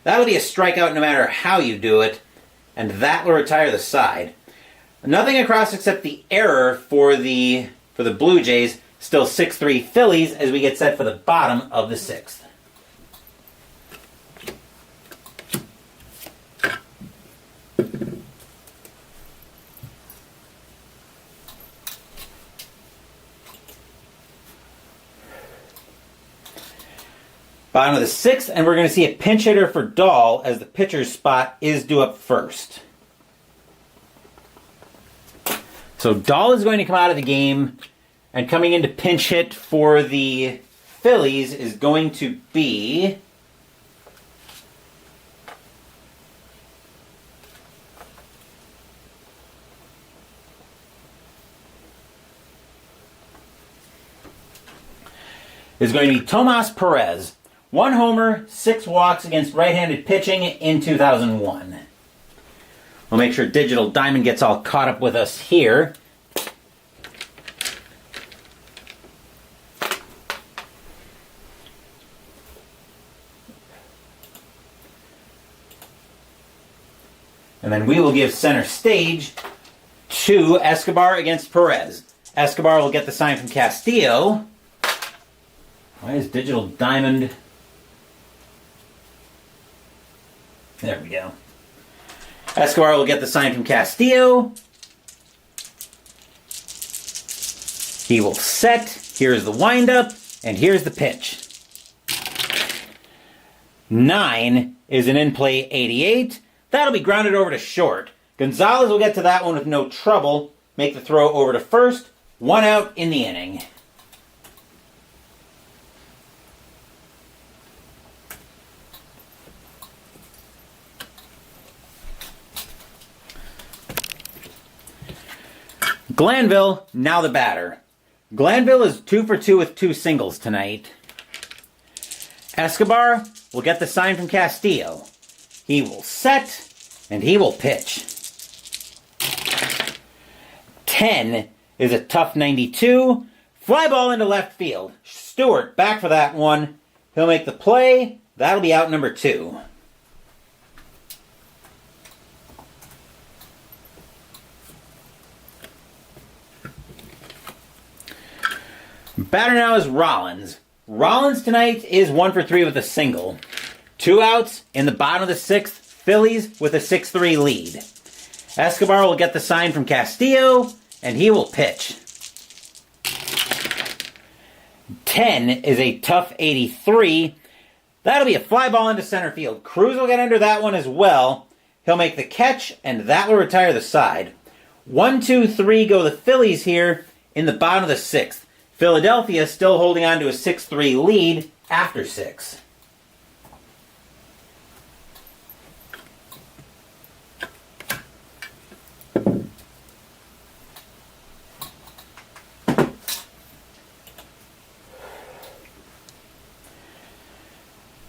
a strikeout no matter how you do it, and that will retire the side. Nothing across except the error for the Blue Jays. Still 6-3 Phillies as we get set for the bottom of the sixth. Bottom of the sixth, and we're going to see a pinch hitter for Dahl as the pitcher's spot is due up first. So Dahl is going to come out of the game, and coming in to pinch hit for the Phillies is going to be Tomas Perez. 1 homer, 6 walks against right-handed pitching in 2001. We'll make sure Digital Diamond gets all caught up with us here. And then we will give center stage to Escobar against Perez. Escobar will get the sign from Castillo. Why is Digital Diamond... There we go. Escobar will get the sign from Castillo. He will set. Here's the windup. And here's the pitch. 9 is an in-play 88. That'll be grounded over to short. Gonzalez will get to that one with no trouble. Make the throw over to first. 1 out in the inning. Glanville, now the batter. Glanville is 2 for 2 with 2 singles tonight. Escobar will get the sign from Castillo. He will set, and he will pitch. 10 is a tough 92. Fly ball into left field. Stewart back for that one. He'll make the play. That'll be out number 2. Batter now is Rollins. Rollins tonight is 1 for 3 with a single. 2 outs in the bottom of the sixth. Phillies with a 6-3 lead. Escobar will get the sign from Castillo, and he will pitch. 10 is a tough 83. That'll be a fly ball into center field. Cruz will get under that one as well. He'll make the catch, and that will retire the side. 1, 2, 3 go the Phillies here in the bottom of the sixth. Philadelphia still holding on to a 6-3 lead after 6.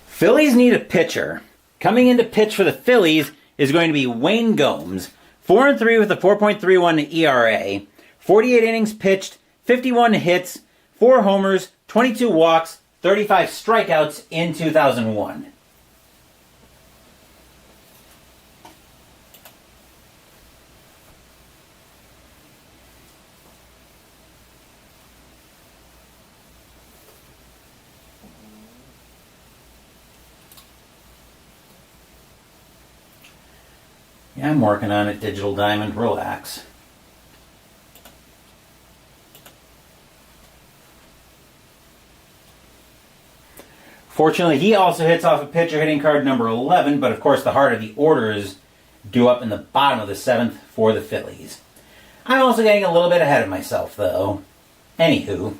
Phillies need a pitcher. Coming in to pitch for the Phillies is going to be Wayne Gomes. 4-3 with a 4.31 ERA. 48 innings pitched, 51 hits, 4 homers, 22 walks, 35 strikeouts in 2001. Yeah, I'm working on it, Digital Diamond. Relax. Fortunately, he also hits off a pitcher hitting card number 11, but of course the heart of the order is due up in the bottom of the 7th for the Phillies. I'm also getting a little bit ahead of myself, though. Anywho,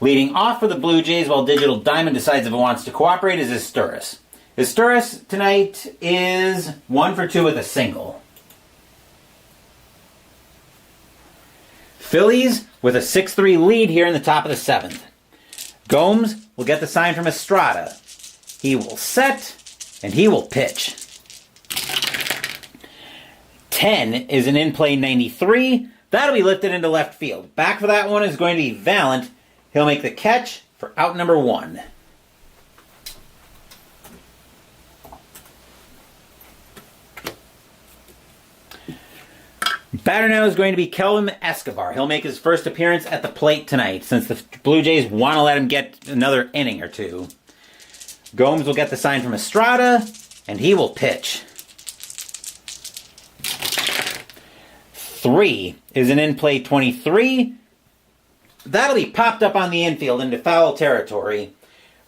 leading off for the Blue Jays while Digital Diamond decides if it wants to cooperate is Izturis. Izturis tonight is 1 for 2 with a single. Phillies with a 6-3 lead here in the top of the 7th. Gomes will get the sign from Estrada. He will set, and he will pitch. 10 is an in-play 93. That'll be lifted into left field. Back for that one is going to be Valent. He'll make the catch for out number 1. Batter now is going to be Kelvin Escobar. He'll make his first appearance at the plate tonight since the Blue Jays want to let him get another inning or two. Gomes will get the sign from Estrada, and he will pitch. 3 is an in-play 23. That'll be popped up on the infield into foul territory.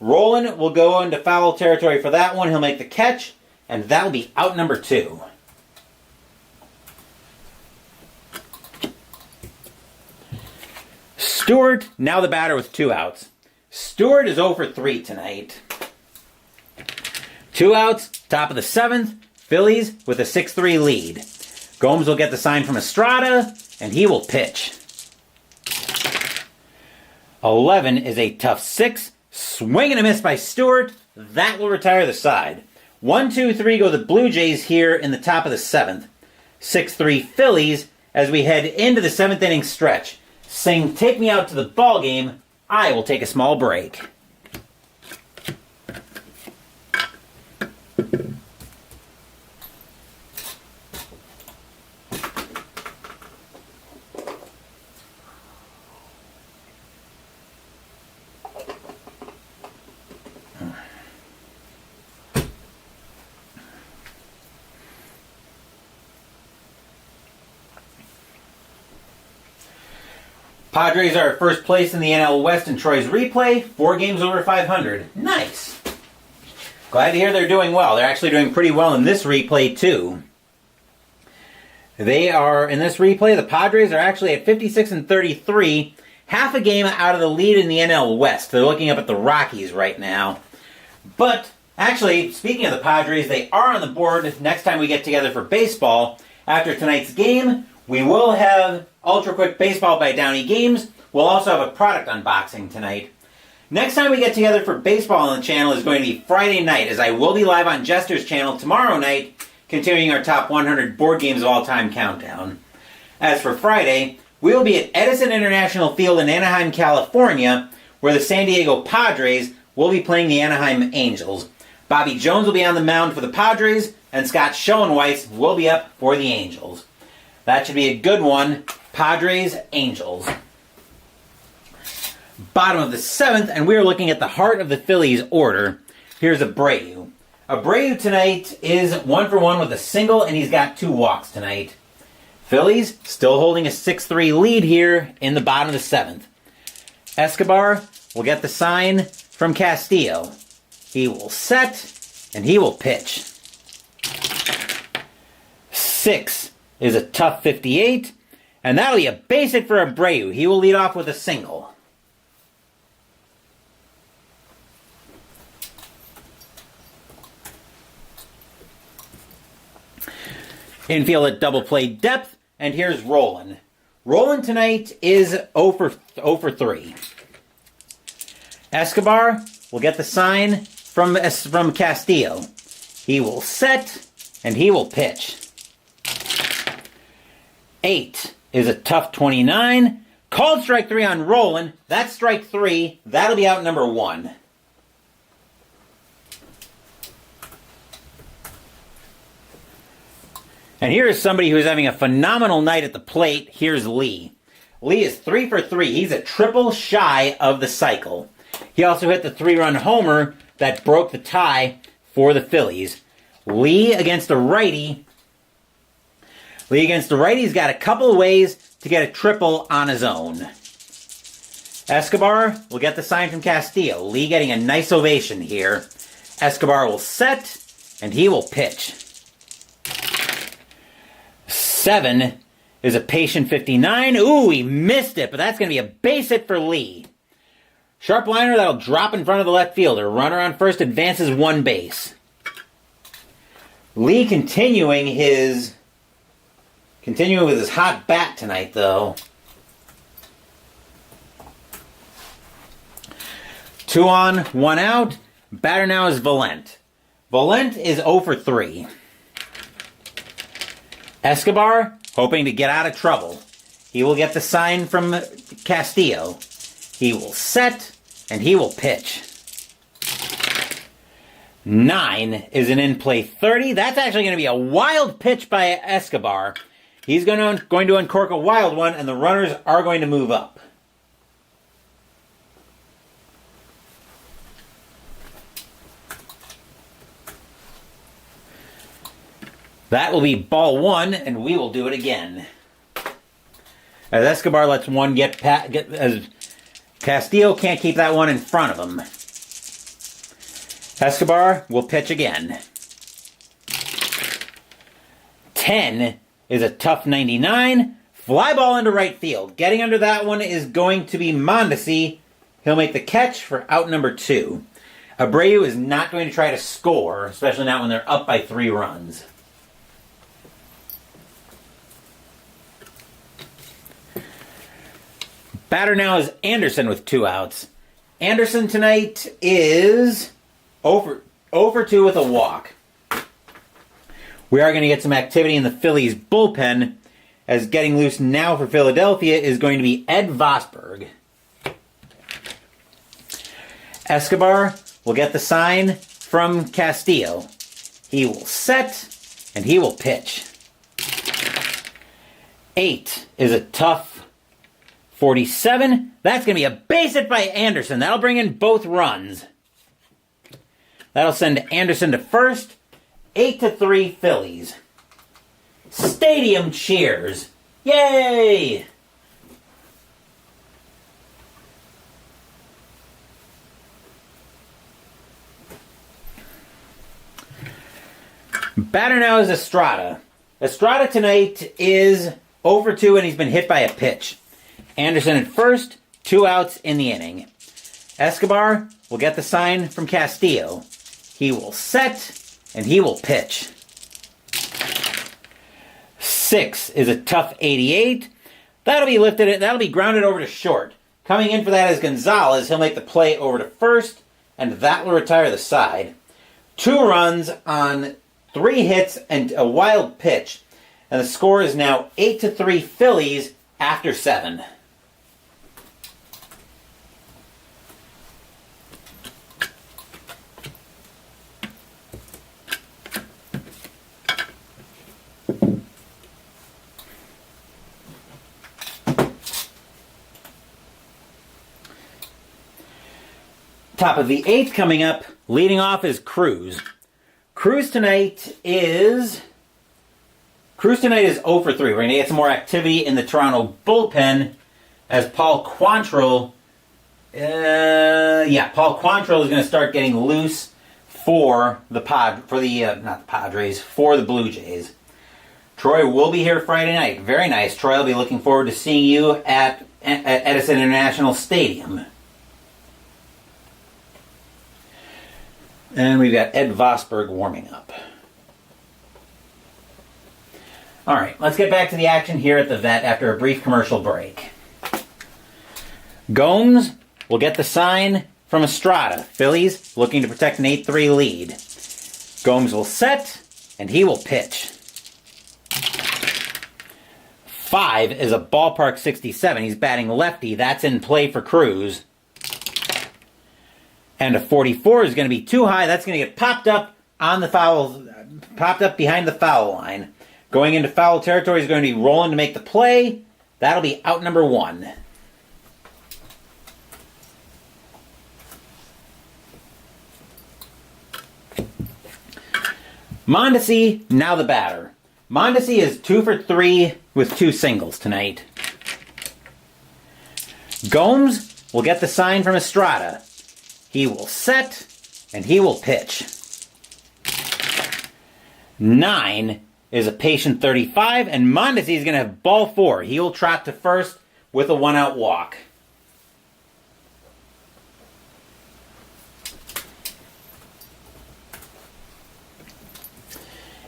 Roland will go into foul territory for that one. He'll make the catch, and that'll be out number 2. Stewart, now the batter with 2 outs. Stewart is 0 for 3 tonight. 2 outs, top of the 7th. Phillies with a 6-3 lead. Gomes will get the sign from Estrada, and he will pitch. 11 is a tough 6. Swing and a miss by Stewart. That will retire the side. 1, 2, 3 go the Blue Jays here in the top of the 7th. 6-3 Phillies as we head into the 7th inning stretch. Sing "Take Me Out to the Ball Game." I will take a small break. Padres are at first place in the NL West in Troy's replay. 4 games over 500. Nice. Glad to hear they're doing well. They're actually doing pretty well in this replay, too. They are, in this replay, the Padres are actually at 56-33. Half a game out of the lead in the NL West. They're looking up at the Rockies right now. But, actually, speaking of the Padres, they are on the board next time we get together for baseball. After tonight's game, we will have Ultra Quick Baseball by Downey Games. We'll also have a product unboxing tonight. Next time we get together for baseball on the channel is going to be Friday night, as I will be live on Jester's channel tomorrow night, continuing our top 100 board games of all time countdown. As for Friday, we will be at Edison International Field in Anaheim, California, where the San Diego Padres will be playing the Anaheim Angels. Bobby Jones will be on the mound for the Padres, and Scott Schoenweiss will be up for the Angels. That should be a good one. Padres, Angels. Bottom of the 7th, and we are looking at the heart of the Phillies order. Here's Abreu. Abreu tonight is 1 for 1 with a single, and he's got 2 walks tonight. Phillies still holding a 6-3 lead here in the bottom of the 7th. Escobar will get the sign from Castillo. He will set, and he will pitch. 6 is a tough 58. And that'll be a base hit for Abreu. He will lead off with a single. Infield at double play depth. And here's Roland. Roland tonight is 0 for 3. Escobar will get the sign from Castillo. He will set, and he will pitch. 8 is a tough 29. Called strike 3 on Roland. That's strike 3. That'll be out number 1. And here is somebody who's having a phenomenal night at the plate. Here's Lee. Lee is 3 for 3. He's a triple shy of the cycle. He also hit the 3-run homer that broke the tie for the Phillies. Lee against a righty. Lee against the righty, he's got a couple of ways to get a triple on his own. Escobar will get the sign from Castillo. Lee getting a nice ovation here. Escobar will set, and he will pitch. 7 is a patient 59. Ooh, he missed it, but that's going to be a base hit for Lee. Sharp liner that'll drop in front of the left fielder. Runner on first advances 1 base. Lee continuing with his hot bat tonight, though. 2 on, 1 out. Batter now is Valent. Valent is 0 for 3. Escobar, hoping to get out of trouble. He will get the sign from Castillo. He will set, and he will pitch. 9 is an in-play 30. That's actually going to be a wild pitch by Escobar. He's going to uncork a wild one, and the runners are going to move up. That will be ball 1, and we will do it again. As Escobar lets one get as Castillo can't keep that one in front of him. Escobar will pitch again. 10 is a tough 99. Fly ball into right field. Getting under that one is going to be Mondesi. He'll make the catch for out number 2. Abreu is not going to try to score, especially not when they're up by 3 runs. Batter now is Anderson with 2 outs. Anderson tonight is 0 for 2 with a walk. We are going to get some activity in the Phillies bullpen, as getting loose now for Philadelphia is going to be Ed Vosberg. Escobar will get the sign from Castillo. He will set, and he will pitch. 8 is a tough 47. That's going to be a base hit by Anderson. That'll bring in both runs. That'll send Anderson to first. 8-3 Phillies. Stadium cheers. Yay! Batter now is Estrada. Estrada tonight is 0 for 2, and he's been hit by a pitch. Anderson at first, 2 outs in the inning. Escobar will get the sign from Castillo. He will set, and he will pitch. 6 is a tough 88. That'll be grounded over to short. Coming in for that is Gonzalez. He'll make the play over to first, and that will retire the side. 2 runs on 3 hits and a wild pitch. And the score is now 8-3 Phillies after 7. Top of the 8th coming up. Leading off is Cruz. Cruz tonight is 0 for 3. We're going to get some more activity in the Toronto bullpen as Paul Quantrill is going to start getting loose for the Blue Jays. Troy will be here Friday night. Very nice. Troy, will be looking forward to seeing you at Edison International Stadium. And we've got Ed Vosberg warming up. All right, let's get back to the action here at the Vet after a brief commercial break. Gomes will get the sign from Estrada. Phillies looking to protect an 8-3 lead. Gomes will set, and he will pitch. 5 is a ballpark 67. He's batting lefty. That's in play for Cruz. And a 44 is going to be too high. That's going to get popped up behind the foul line. Going into foul territory is going to be rolling to make the play. That'll be out number 1. Mondesi, now the batter. Mondesi is 2 for 3 with 2 singles tonight. Gomes will get the sign from Estrada. He will set, and he will pitch. 9 is a patient 35, and Mondesi is going to have ball 4. He will trot to first with a 1-out walk.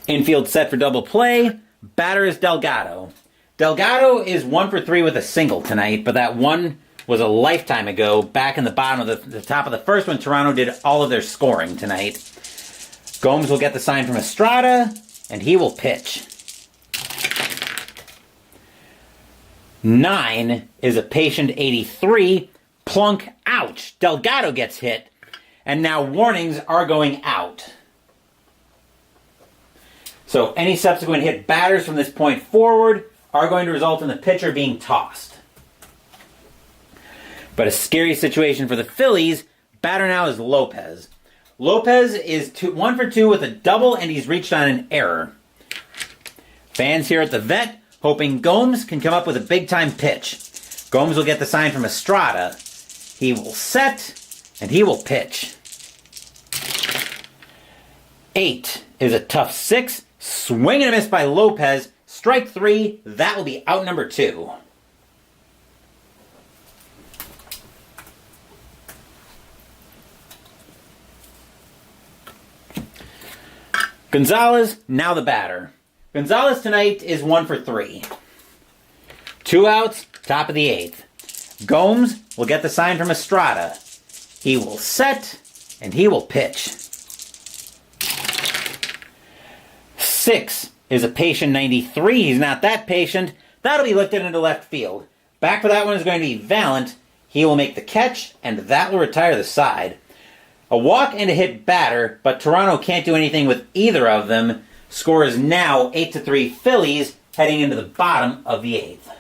Infield set for double play. Batter is Delgado. Delgado is 1 for 3 with a single tonight, but that one which was a lifetime ago, back in the bottom of the top of the first when Toronto did all of their scoring tonight. Gomes will get the sign from Estrada, and he will pitch. 9 is a patient 83. Plunk, ouch. Delgado gets hit. And now warnings are going out. So any subsequent hit batters from this point forward are going to result in the pitcher being tossed. But a scary situation for the Phillies. Batter now is Lopez. Lopez is 1 for 2 with a double, and he's reached on an error. Fans here at the Vet hoping Gomes can come up with a big-time pitch. Gomes will get the sign from Estrada. He will set, and he will pitch. 8 is a tough 6. Swing and a miss by Lopez. Strike 3. That will be out number 2. Gonzalez, now the batter. Gonzalez tonight is 1 for 3. 2 outs, top of the 8th. Gomes will get the sign from Estrada. He will set, and he will pitch. 6 is a patient 93. He's not that patient. That'll be lifted into left field. Back for that one is going to be Valent. He will make the catch, and that will retire the side. A walk and a hit batter, but Toronto can't do anything with either of them. Score is now 8-3 Phillies, heading into the bottom of the 8th.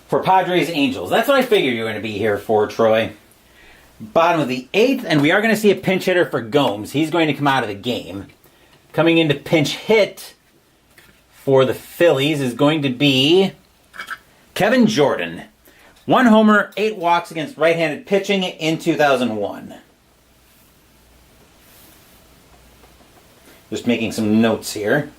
For Padres Angels. That's what I figured you were going to be here for, Troy. Bottom of the 8th, and we are going to see a pinch hitter for Gomes. He's going to come out of the game. Coming in to pinch hit for the Phillies is going to be Kevin Jordan. 1 homer, 8 walks against right-handed pitching in 2001. Just making some notes here.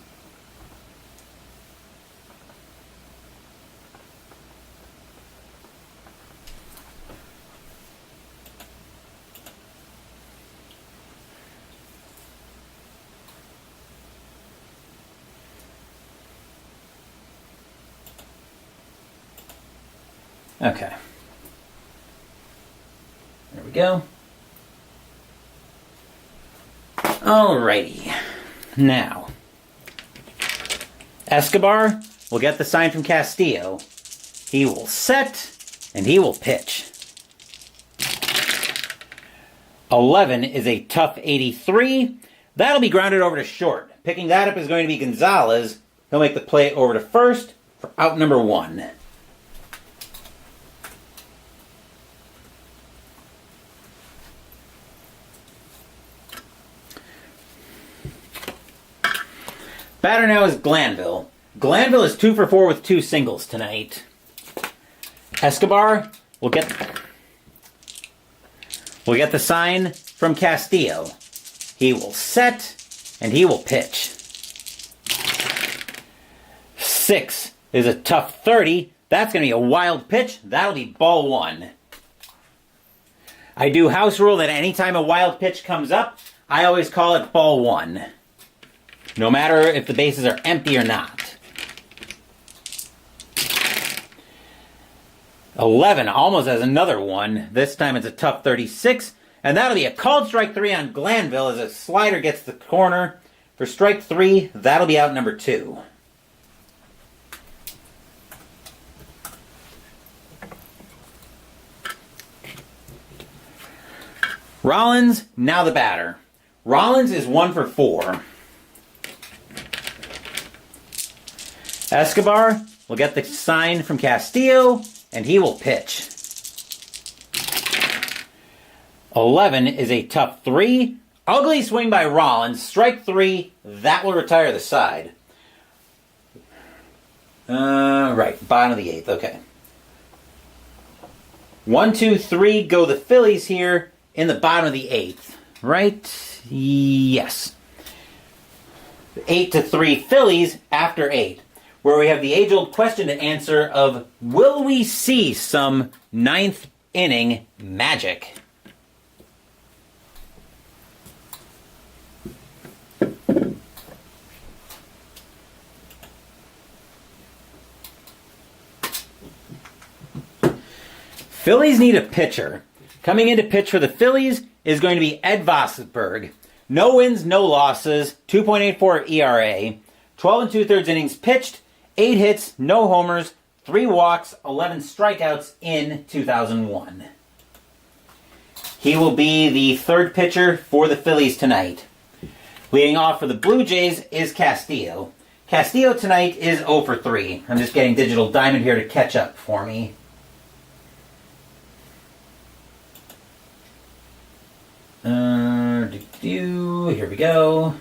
Okay. There we go. Alrighty. Now, Escobar will get the sign from Castillo. He will set, and he will pitch. 11 is a tough 83. That'll be grounded over to short. Picking that up is going to be Gonzalez. He'll make the play over to first for out number 1. Batter now is Glanville. Glanville is 2 for 4 with 2 singles tonight. Escobar will get the sign from Castillo. He will set, and he will pitch. 6 is a tough 30. That's going to be a wild pitch. That'll be ball 1. I do house rule that anytime a wild pitch comes up, I always call it ball 1. No matter if the bases are empty or not. 11 almost has another one. This time it's a tough 36. And that'll be a called strike 3 on Glanville as a slider gets the corner. For strike 3, that'll be out number 2. Rollins, now the batter. Rollins is 1 for 4. Escobar will get the sign from Castillo, and he will pitch. 11 is a tough 3. Ugly swing by Rollins. Strike 3. That will retire the side. Right. Bottom of the 8th. Okay. 1, 2, 3 go the Phillies here in the bottom of the 8th. Right? Yes. 8-3 Phillies after 8. Where we have the age-old question to answer of, will we see some 9th inning magic. Phillies need a pitcher. Coming in to pitch for the Phillies is going to be Ed Vosberg. No wins, no losses, 2.84 ERA, 12 2/3 innings pitched, 8 hits, no homers, 3 walks, 11 strikeouts in 2001. He will be the third pitcher for the Phillies tonight. Leading off for the Blue Jays is Castillo. Castillo tonight is 0 for 3. I'm just getting Digital Diamond here to catch up for me. Here we go.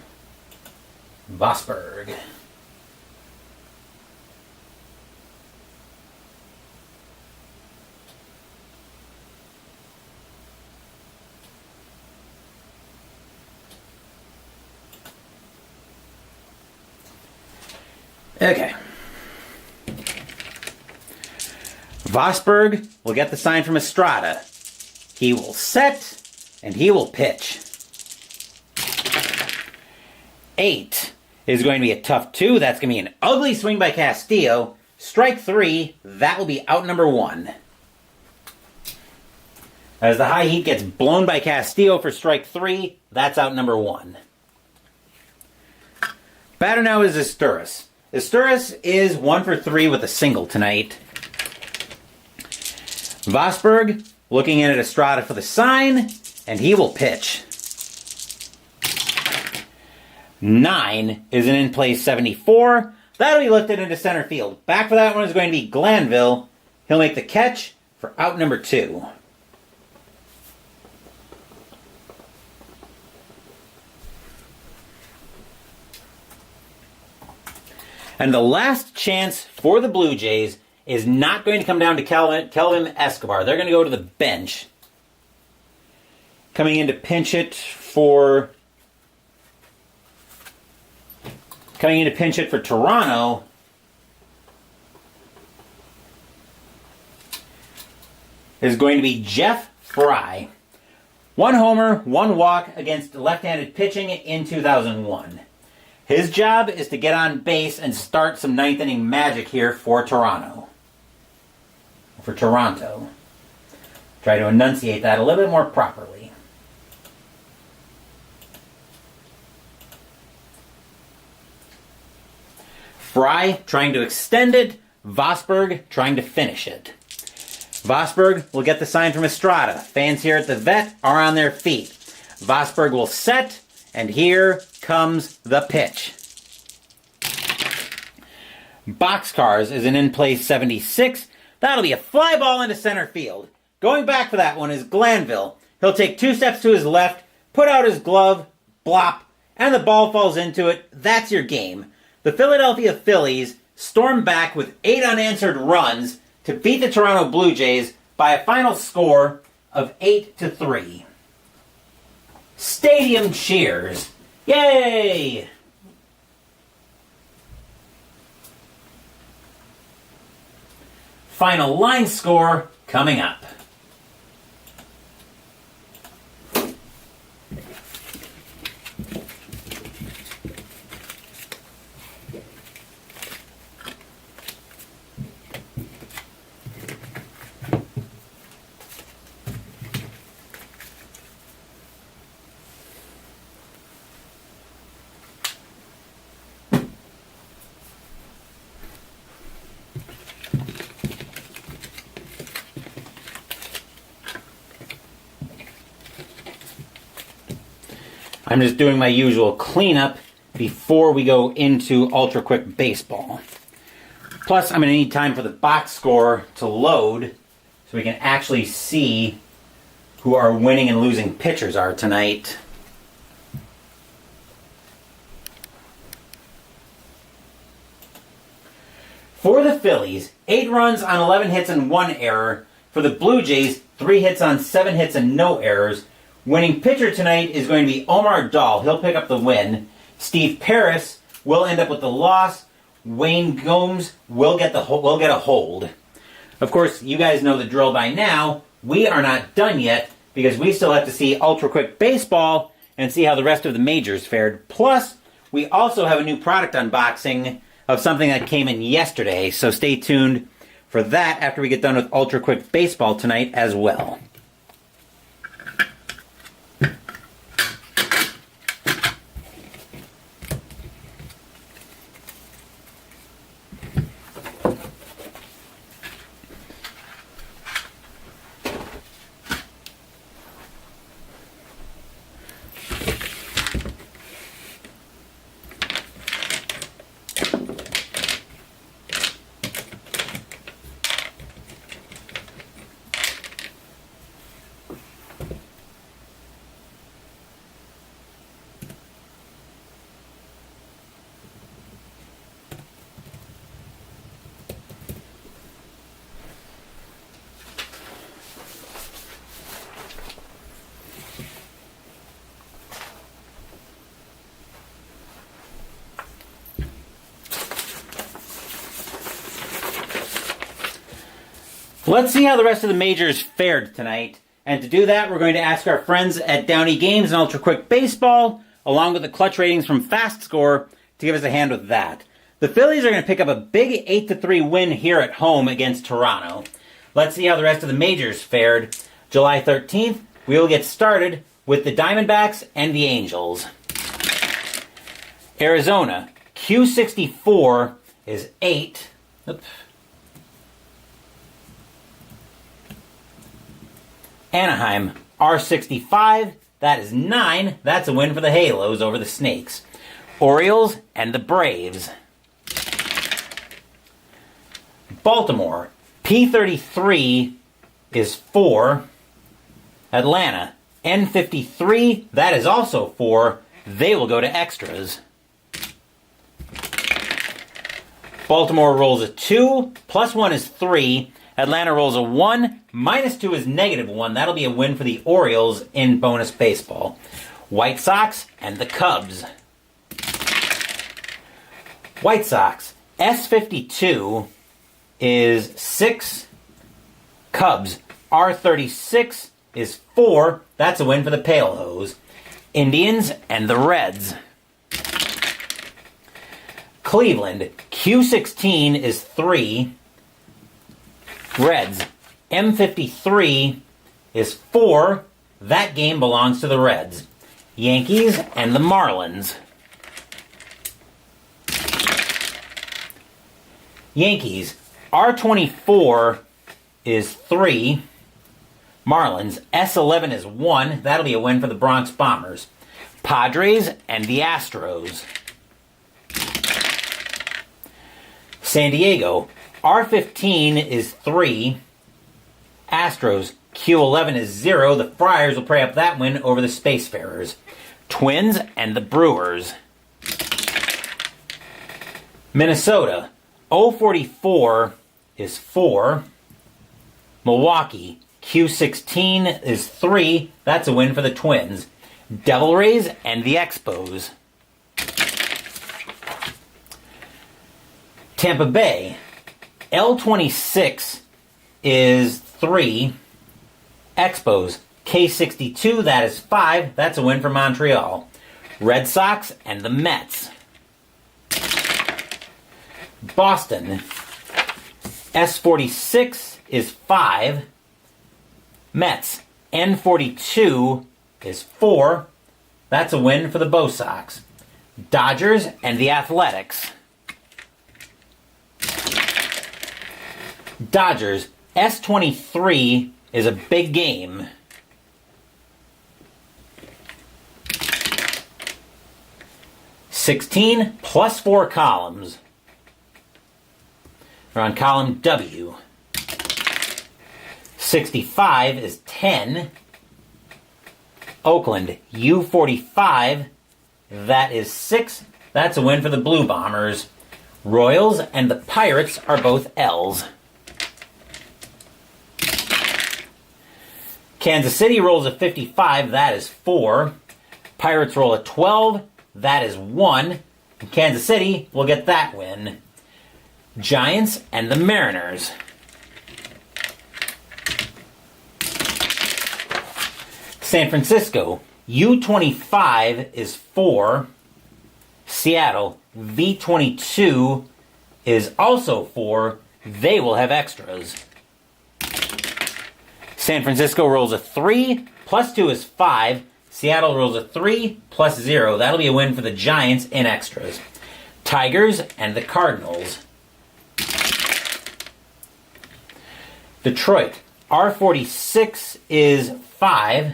Vosberg. Okay. Vosberg will get the sign from Estrada. He will set, and he will pitch. 8 is going to be a tough 2. That's going to be an ugly swing by Castillo. Strike 3, that will be out number 1. As the high heat gets blown by Castillo for strike 3, that's out number 1. Batter now is Esteuras. Esteuras is 1 for 3 with a single tonight. Vosberg looking in at Estrada for the sign, and he will pitch. 9 is an in-play 74. That'll be lifted into center field. Back for that one is going to be Glanville. He'll make the catch for out number 2. And the last chance for the Blue Jays is not going to come down to Kelvin Escobar. They're going to go to the bench. Coming in to pinch it for Toronto is going to be Jeff Fry. 1 homer, 1 walk against left-handed pitching in 2001. His job is to get on base and start some ninth inning magic here for Toronto. Try to enunciate that a little bit more properly. Fry trying to extend it. Vosberg trying to finish it. Vosberg will get the sign from Estrada. Fans here at the Vet are on their feet. Vosberg will set, and here comes the pitch. Boxcars is an in-play 76. That'll be a fly ball into center field. Going back for that one is Glanville. He'll take 2 steps to his left, put out his glove, blop, and the ball falls into it. That's your game. The Philadelphia Phillies storm back with 8 unanswered runs to beat the Toronto Blue Jays by a final score of 8-3. Stadium cheers. Yay! Final line score coming up. I'm just doing my usual cleanup before we go into Ultra Quick Baseball. Plus, I'm going to need time for the box score to load so we can actually see who our winning and losing pitchers are tonight. For the Phillies, 8 runs on 11 hits and 1 error. For the Blue Jays, 3 hits on 7 hits and no errors. Winning pitcher tonight is going to be Omar Dahl. He'll pick up the win. Steve Paris will end up with the loss. Wayne Gomes will get a hold. Of course, you guys know the drill by now. we are not done yet because we still have to see Ultra Quick Baseball and see how the rest of the majors fared. Plus, we also have a new product unboxing of something that came in yesterday, so stay tuned for that after we get done with Ultra Quick Baseball tonight as well. Let's see how the rest of the majors fared tonight. And to do that, we're going to ask our friends at Downey Games and Ultra Quick Baseball, along with the clutch ratings from Fast Score, to give us a hand with that. The Phillies are going to pick up a big 8-3 win here at home against Toronto. Let's see how the rest of the majors fared. July 13th, we will get started with the Diamondbacks and the Angels. Arizona, Q64 is 8. Oops. Anaheim, R65, that is 9. That's a win for the Halos over the Snakes. Orioles and the Braves. Baltimore, P33 is 4. Atlanta, N53, that is also 4. They will go to extras. Baltimore rolls a 2, plus 1 is 3. Atlanta rolls a 1, minus 2 is -1. That'll be a win for the Orioles in bonus baseball. White Sox and the Cubs. White Sox, S52 is 6. Cubs, R36 is 4. That's a win for the Pale Hose. Indians and the Reds. Cleveland, Q16 is 3. Reds, M53 is 4. That game belongs to the Reds. Yankees and the Marlins. Yankees, R24 is 3. Marlins, S11 is 1. That'll be a win for the Bronx Bombers. Padres and the Astros. San Diego, R15 is 3. Astros, Q11 is 0. The Friars will pray up that win over the Spacefarers. Twins and the Brewers. Minnesota, O44 is 4. Milwaukee, Q16 is 3. That's a win for the Twins. Devil Rays and the Expos. Tampa Bay, L26 is 3. Expos, K62, that is 5. That's a win for Montreal. Red Sox and the Mets. Boston, S46 is 5. Mets, N42 is 4. That's a win for the Bo Sox. Dodgers and the Athletics. Dodgers, S23 is a big game. (16) plus 4 columns. We're on column W. 65 is 10. Oakland, U45, that is 6. That's a win for the Blue Bombers. Royals and the Pirates are both L's. Kansas City rolls a 55, that is 4. Pirates roll a 12, that is 1. And Kansas City will get that win. Giants and the Mariners. San Francisco, U25 is 4. Seattle, V22 is also 4. They will have extras. San Francisco rolls a 3, plus 2 is 5. Seattle rolls a 3, plus 0. That'll be a win for the Giants in extras. Tigers and the Cardinals. Detroit, R46 is 5.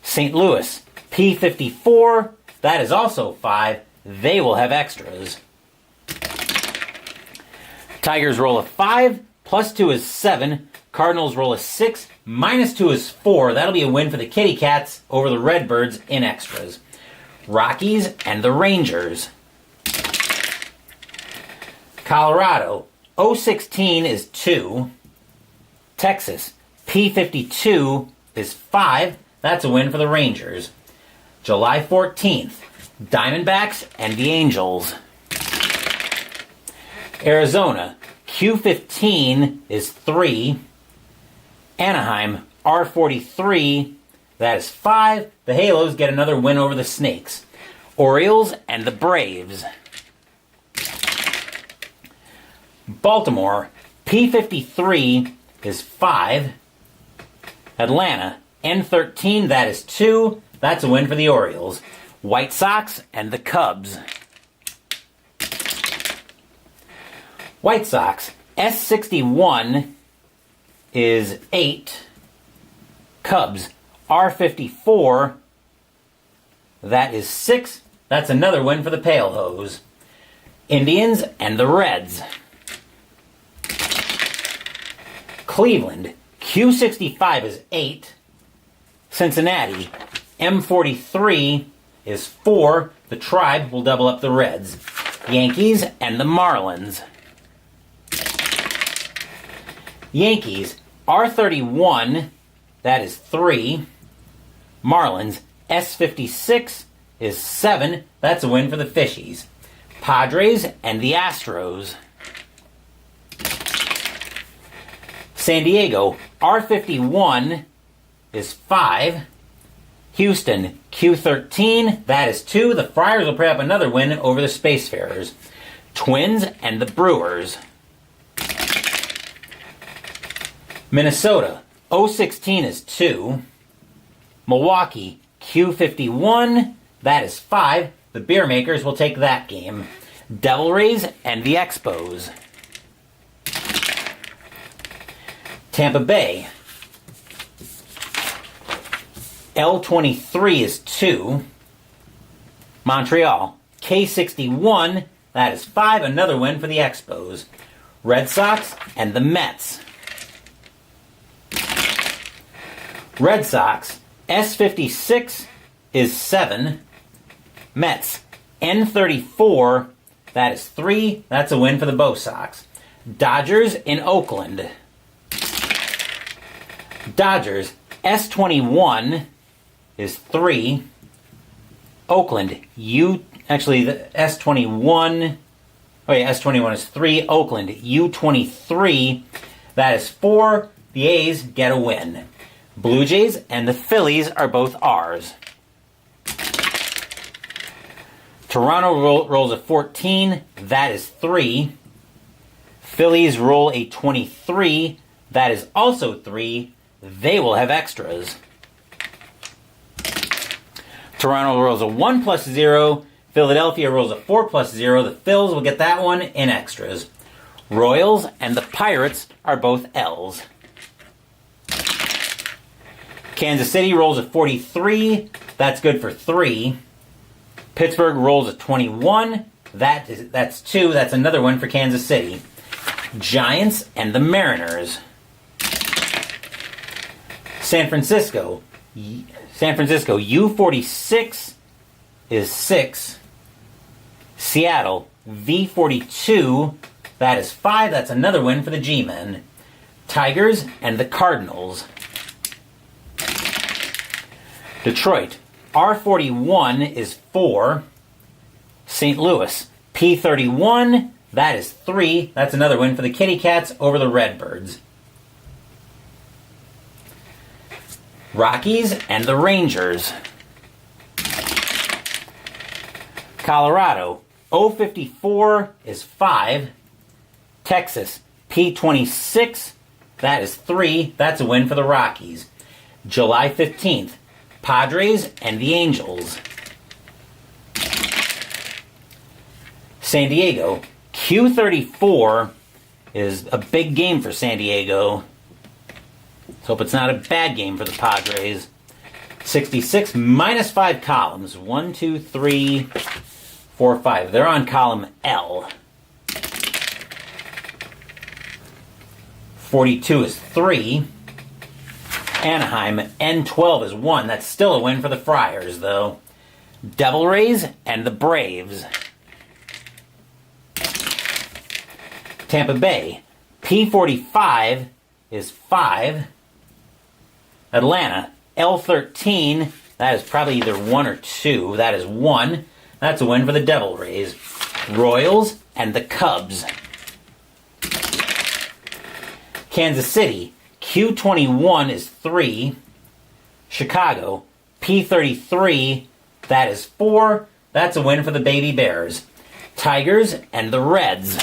St. Louis, P54, that is also 5. They will have extras. Tigers roll a 5, plus 2 is 7. Cardinals roll a 6, minus 2 is 4. That'll be a win for the Kitty Cats over the Redbirds in extras. Rockies and the Rangers. Colorado, O16 is 2. Texas, P52 is 5. That's a win for the Rangers. July 14th, Diamondbacks and the Angels. Arizona, Q15 is 3. Anaheim, R43, that is 5. The Halos get another win over the Snakes. Orioles and the Braves. Baltimore, P53 is 5. Atlanta, N13, that is 2. That's a win for the Orioles. White Sox and the Cubs. White Sox, S61 is 8. Cubs, R54, that is 6. That's another win for the Pale Hose. Indians and the Reds. Cleveland, Q65 is 8. Cincinnati, M43 is 4. The Tribe will double up the Reds. Yankees and the Marlins. Yankees, R31, that is 3. Marlins, S56 is 7. That's a win for the Fishies. Padres and the Astros. San Diego, R51 is 5. Houston, Q13, that is 2. The Friars will put up another win over the Spacefarers. Twins and the Brewers. Minnesota, O16 is 2. Milwaukee, Q51, that is 5. The Beer Makers will take that game. Devil Rays and the Expos. Tampa Bay, L23 is 2. Montreal, K61, that is 5. Another win for the Expos. Red Sox and the Mets. Red Sox, S56 is 7. Mets, N34, that is 3. That's a win for the Bo Sox. Dodgers in Oakland. Dodgers, S21 is 3. Oakland, the S21, S21 is 3. Oakland, U23, that is 4. The A's get a win. Blue Jays and the Phillies are both R's. Toronto rolls a 14, that is 3. Phillies roll a 23, that is also 3. They will have extras. Toronto rolls a 1 plus 0. Philadelphia rolls a 4 plus 0. The Phils will get that one in extras. Royals and the Pirates are both L's. Kansas City rolls a 43. That's good for 3. Pittsburgh rolls a 21. That's 2. That's another one for Kansas City. Giants and the Mariners. San Francisco, U46 is 6. Seattle, V42, that is 5. That's another win for the G-Men. Tigers and the Cardinals. Detroit, R41 is 4. St. Louis, P31, that is 3. That's another win for the Kitty Cats over the Redbirds. Rockies and the Rangers. Colorado, 054 is 5. Texas, P26, that is 3. That's a win for the Rockies. July 15th, Padres and the Angels. San Diego, Q34 is a big game for San Diego. Let's hope it's not a bad game for the Padres. 66 minus 5 columns. 1, 2, 3, 4, 5. They're on column L. 42 is 3. Anaheim, N12 is 1. That's still a win for the Friars, though. Devil Rays and the Braves. Tampa Bay, P45 is 5. Atlanta, L13, that is probably either 1 or 2. That is 1. That's a win for the Devil Rays. Royals and the Cubs. Kansas City, Q21 is 3. Chicago, P33, that is 4. That's a win for the Baby Bears. Tigers and the Reds.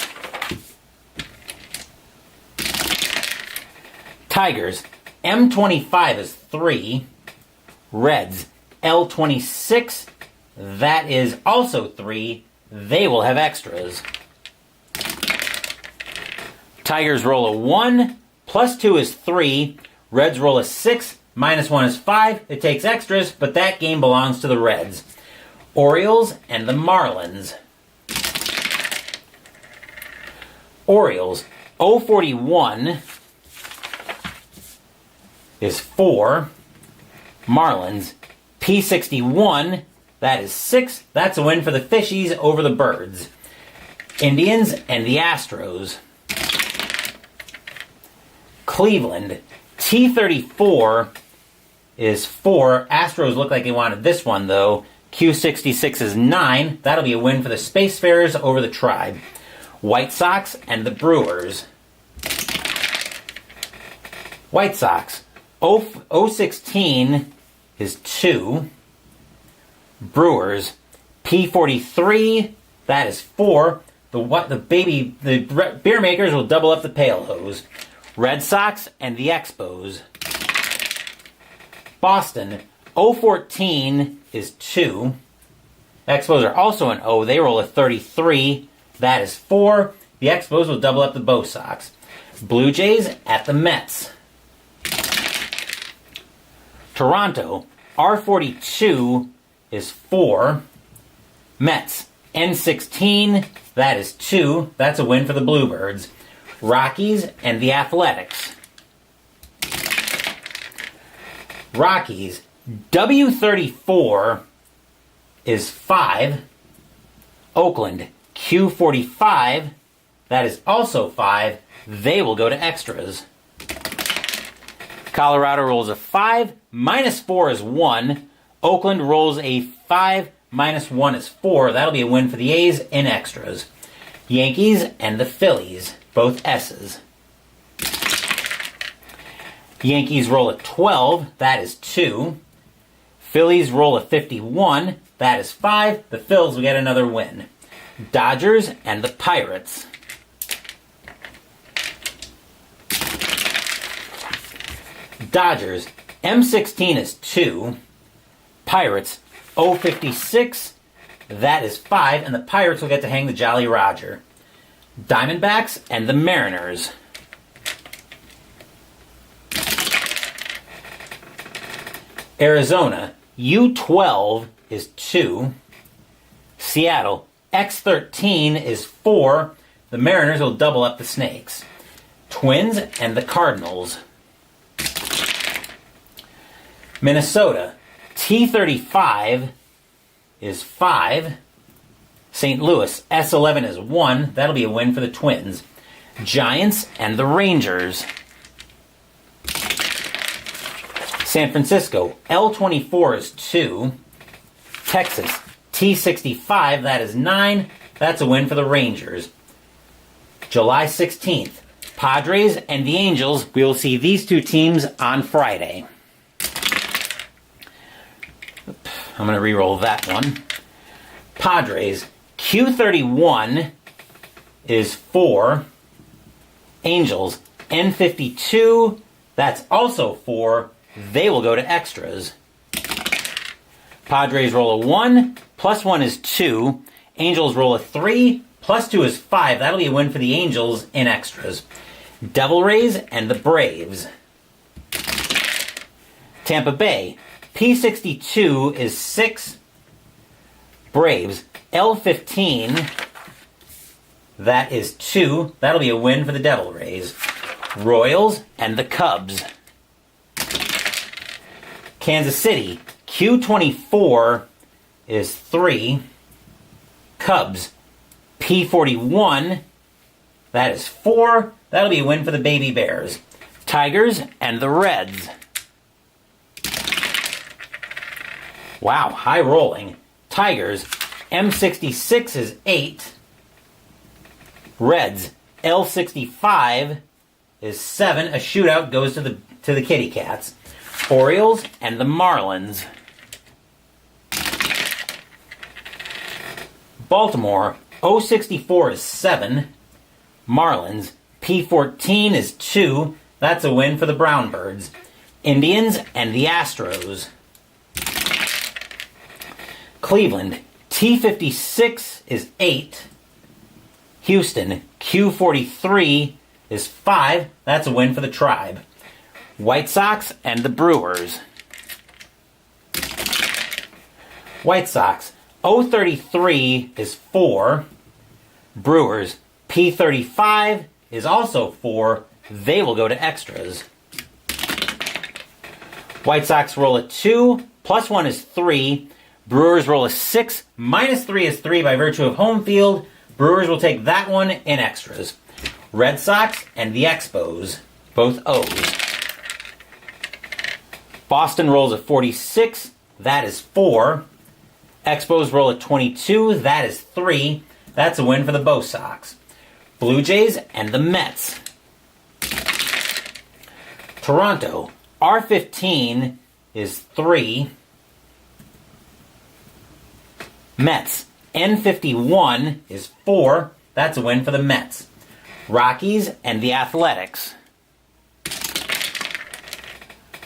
Tigers, M25 is 3. Reds, L26, that is also 3. They will have extras. Tigers roll a 1, plus 2 is 3. Reds roll a 6, minus 1 is 5. It takes extras, but that game belongs to the Reds. Orioles and the Marlins. Orioles, 041 is 4. Marlins, P61, that is 6. That's a win for the Fishies over the Birds. Indians and the Astros. Cleveland, T34 is 4. Astros look like they wanted this one, though. Q66 is 9. That'll be a win for the Spacefarers over the Tribe. White Sox and the Brewers. White Sox, 016 is 2. Brewers, P43, that is 4. The beer makers will double up the pail hose. Red Sox and the Expos. Boston, 014 is 2. Expos are also an O. They roll a 33. That is 4. The Expos will double up the Bo Sox. Blue Jays at the Mets. Toronto, R42 is 4. Mets, N16, that is 2. That's a win for the Bluebirds. Rockies and the Athletics. Rockies, W34 is 5. Oakland, Q45, that is also 5. They will go to extras. Colorado rolls a 5, minus 4 is 1. Oakland rolls a 5, minus 1 is 4. That'll be a win for the A's in extras. Yankees and the Phillies, both S's. Yankees roll a 12, that is 2. Phillies roll a 51, that is 5. The Phils will get another win. Dodgers and the Pirates. Dodgers, M16 is 2. Pirates, 056, that is 5. And the Pirates will get to hang the Jolly Roger. Diamondbacks and the Mariners. Arizona, U12 is 2. Seattle, X13 is 4. The Mariners will double up the Snakes. Twins and the Cardinals. Minnesota, T35 is 5. St. Louis, S11 is 1. That'll be a win for the Twins. Giants and the Rangers. San Francisco, L24 is 2. Texas, T65, that is 9. That's a win for the Rangers. July 16th, Padres and the Angels. We will see these two teams on Friday. I'm going to re-roll that one. Padres, Q31 is 4. Angels, N52, that's also 4. They will go to extras. Padres roll a 1, plus 1 is 2. Angels roll a 3, plus 2 is 5. That'll be a win for the Angels in extras. Devil Rays and the Braves. Tampa Bay, P62 is 6. Braves, L15, that is 2. That'll be a win for the Devil Rays. Royals and the Cubs. Kansas City, Q24 is 3. Cubs, P41, that is 4. That'll be a win for the Baby Bears. Tigers and the Reds. Wow, high rolling. Tigers, M66 is 8. Reds, L65 is 7. A shootout goes to the Kitty Cats. Orioles and the Marlins. Baltimore, O64 is 7. Marlins, P14 is 2. That's a win for the Brown Birds. Indians and the Astros. Cleveland, T56 is 8. Houston, Q43 is 5. That's a win for the Tribe. White Sox and the Brewers. White Sox, O33 is 4. Brewers, P35 is also 4. They will go to extras. White Sox roll a 2, plus 1 is 3. Brewers roll a 6, minus 3 is 3 by virtue of home field. Brewers will take that one in extras. Red Sox and the Expos, both O's. Boston rolls a 46, that is 4. Expos roll a 22, that is 3. That's a win for the Bo Sox. Blue Jays and the Mets. Toronto, R15 is 3. Mets, N51 is 4. That's a win for the Mets. Rockies and the Athletics.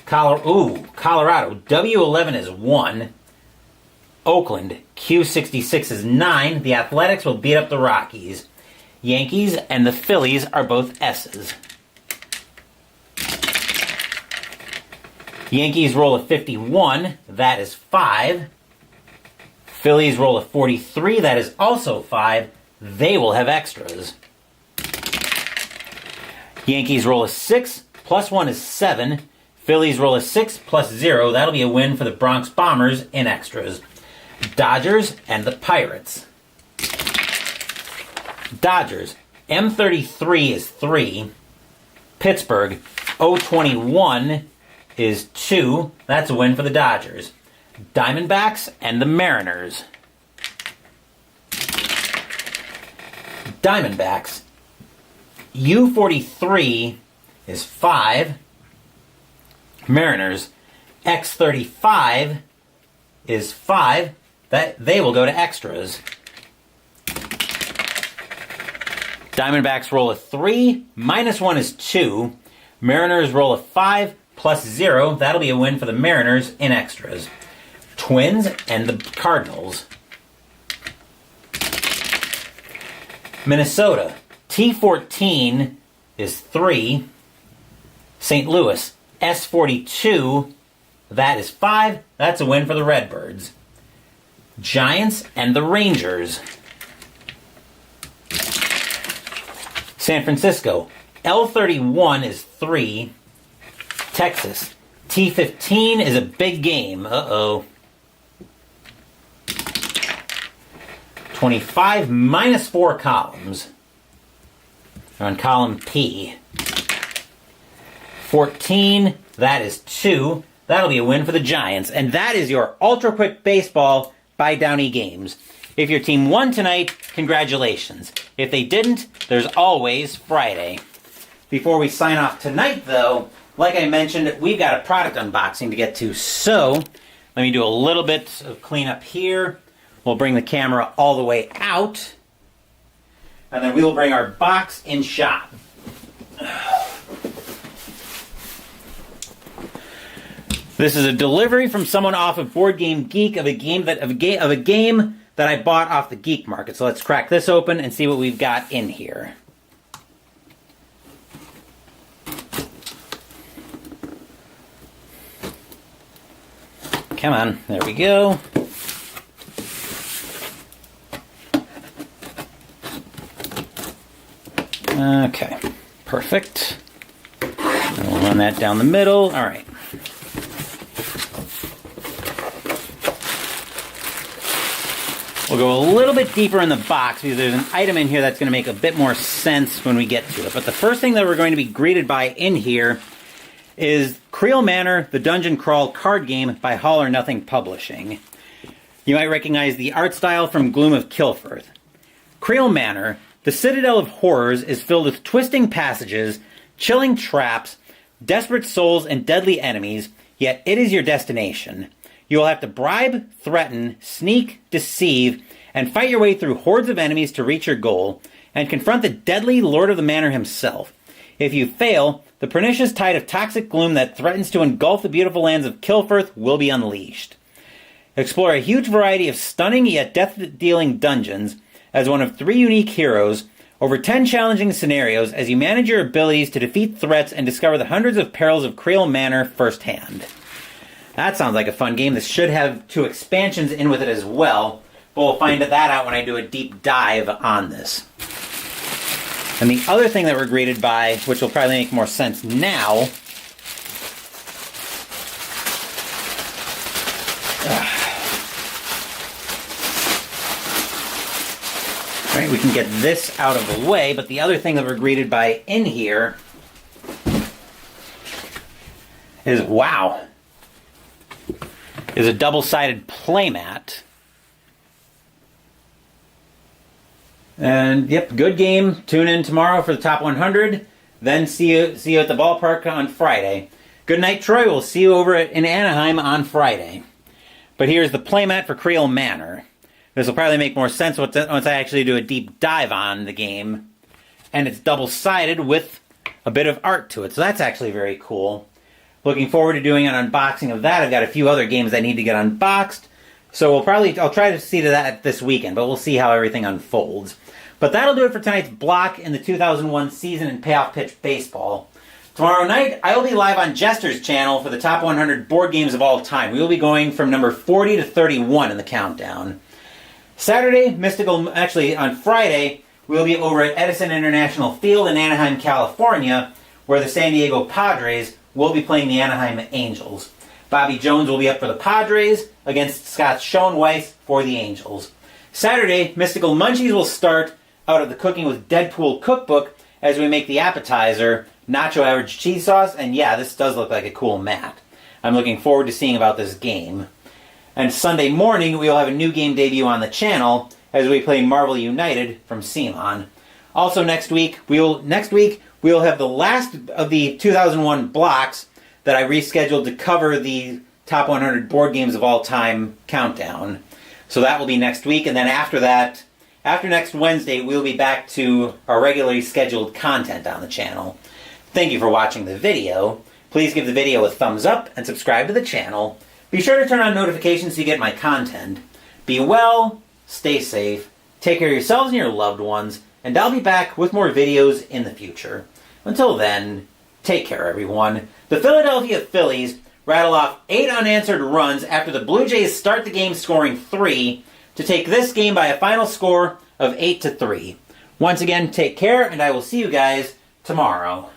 Colorado, W11 is 1. Oakland, Q66 is 9. The Athletics will beat up the Rockies. Yankees and the Phillies are both S's. Yankees roll a 51. That is 5. Phillies roll a 43. That is also 5. They will have extras. Yankees roll a 6. Plus 1 is 7. Phillies roll a 6 plus 0. That'll be a win for the Bronx Bombers in extras. Dodgers and the Pirates. Dodgers, M33 is 3. Pittsburgh, O21 is 2. That's a win for the Dodgers. Diamondbacks and the Mariners. Diamondbacks, U43 is 5. Mariners, X35 is 5. That they will go to extras. Diamondbacks roll a 3, minus 1 is 2. Mariners roll a 5, plus 0. That'll be a win for the Mariners in extras. Twins and the Cardinals. Minnesota, T14 is 3. St. Louis, S42, that is 5. That's a win for the Redbirds. Giants and the Rangers. San Francisco, L31 is 3. Texas, T15 is a big game. Uh-oh. 25 minus 4 columns. On column P. 14, that is 2. That'll be a win for the Giants. And that is your Ultra Quick Baseball by Downey Games. If your team won tonight, congratulations. If they didn't, there's always Friday. Before we sign off tonight, though, like I mentioned, we've got a product unboxing to get to. So, Let me do a little bit of cleanup here. We'll bring the camera all the way out. And then we will bring our box in shot. This is a delivery from someone off of Board Game Geek of a game that I bought off the Geek Market. So let's crack this open and see what we've got in here. Come on, there we go. Okay, perfect. And we'll run that down the middle. All right. We'll go a little bit deeper in the box because there's an item in here that's going to make a bit more sense when we get to it. But the first thing that we're going to be greeted by in here is Creel Manor, the Dungeon Crawl card game by All or Nothing Publishing. You might recognize the art style from Gloom of Kilfirth. Creel Manor, the citadel of horrors, is filled with twisting passages, chilling traps, desperate souls, and deadly enemies, yet it is your destination. You will have to bribe, threaten, sneak, deceive, and fight your way through hordes of enemies to reach your goal, and confront the deadly Lord of the Manor himself. If you fail, the pernicious tide of toxic gloom that threatens to engulf the beautiful lands of Kilfirth will be unleashed. Explore a huge variety of stunning yet death-dealing dungeons as one of 3 unique heroes, over 10 challenging scenarios as you manage your abilities to defeat threats and discover the hundreds of perils of Creel Manor firsthand. That sounds like a fun game. This should have 2 expansions in with it as well, but we'll find that out when I do a deep dive on this. And the other thing that we're greeted by, which will probably make more sense now, right, we can get this out of the way, but the other thing that we're greeted by in here is, wow, is a double-sided playmat. And yep, good game. Tune in tomorrow for the top 100. Then see you at the ballpark on Friday. Good night, Troy. We'll see you over in Anaheim on Friday. But here's the playmat for Creel Manor. This will probably make more sense once I actually do a deep dive on the game. And it's double-sided with a bit of art to it. So that's actually very cool. Looking forward to doing an unboxing of that. I've got a few other games that need to get unboxed. So I'll try to see to that this weekend, but we'll see how everything unfolds. But that'll do it for tonight's block in the 2001 season in Payoff Pitch Baseball. Tomorrow night, I will be live on Jester's channel for the top 100 board games of all time. We will be going from number 40 to 31 in the countdown. On Friday, we'll be over at Edison International Field in Anaheim, California, where the San Diego Padres will be playing the Anaheim Angels. Bobby Jones will be up for the Padres against Scott Schoenweiss for the Angels. Saturday, Mystical Munchies will start out of the Cooking with Deadpool cookbook as we make the appetizer, Nacho Average Cheese Sauce, and yeah, this does look like a cool mat. I'm looking forward to seeing about this game. And Sunday morning, we will have a new game debut on the channel as we play Marvel United from Simon. Also next week, we will have the last of the 2001 blocks that I rescheduled to cover the top 100 board games of all time countdown. So that will be next week, and then after that, after next Wednesday, we'll be back to our regularly scheduled content on the channel. Thank you for watching the video. Please give the video a thumbs up and subscribe to the channel. Be sure to turn on notifications so you get my content. Be well, stay safe, take care of yourselves and your loved ones, and I'll be back with more videos in the future. Until then, take care, everyone. The Philadelphia Phillies rattle off 8 unanswered runs after the Blue Jays start the game scoring 3 to take this game by a final score of 8-3. Once again, take care, and I will see you guys tomorrow.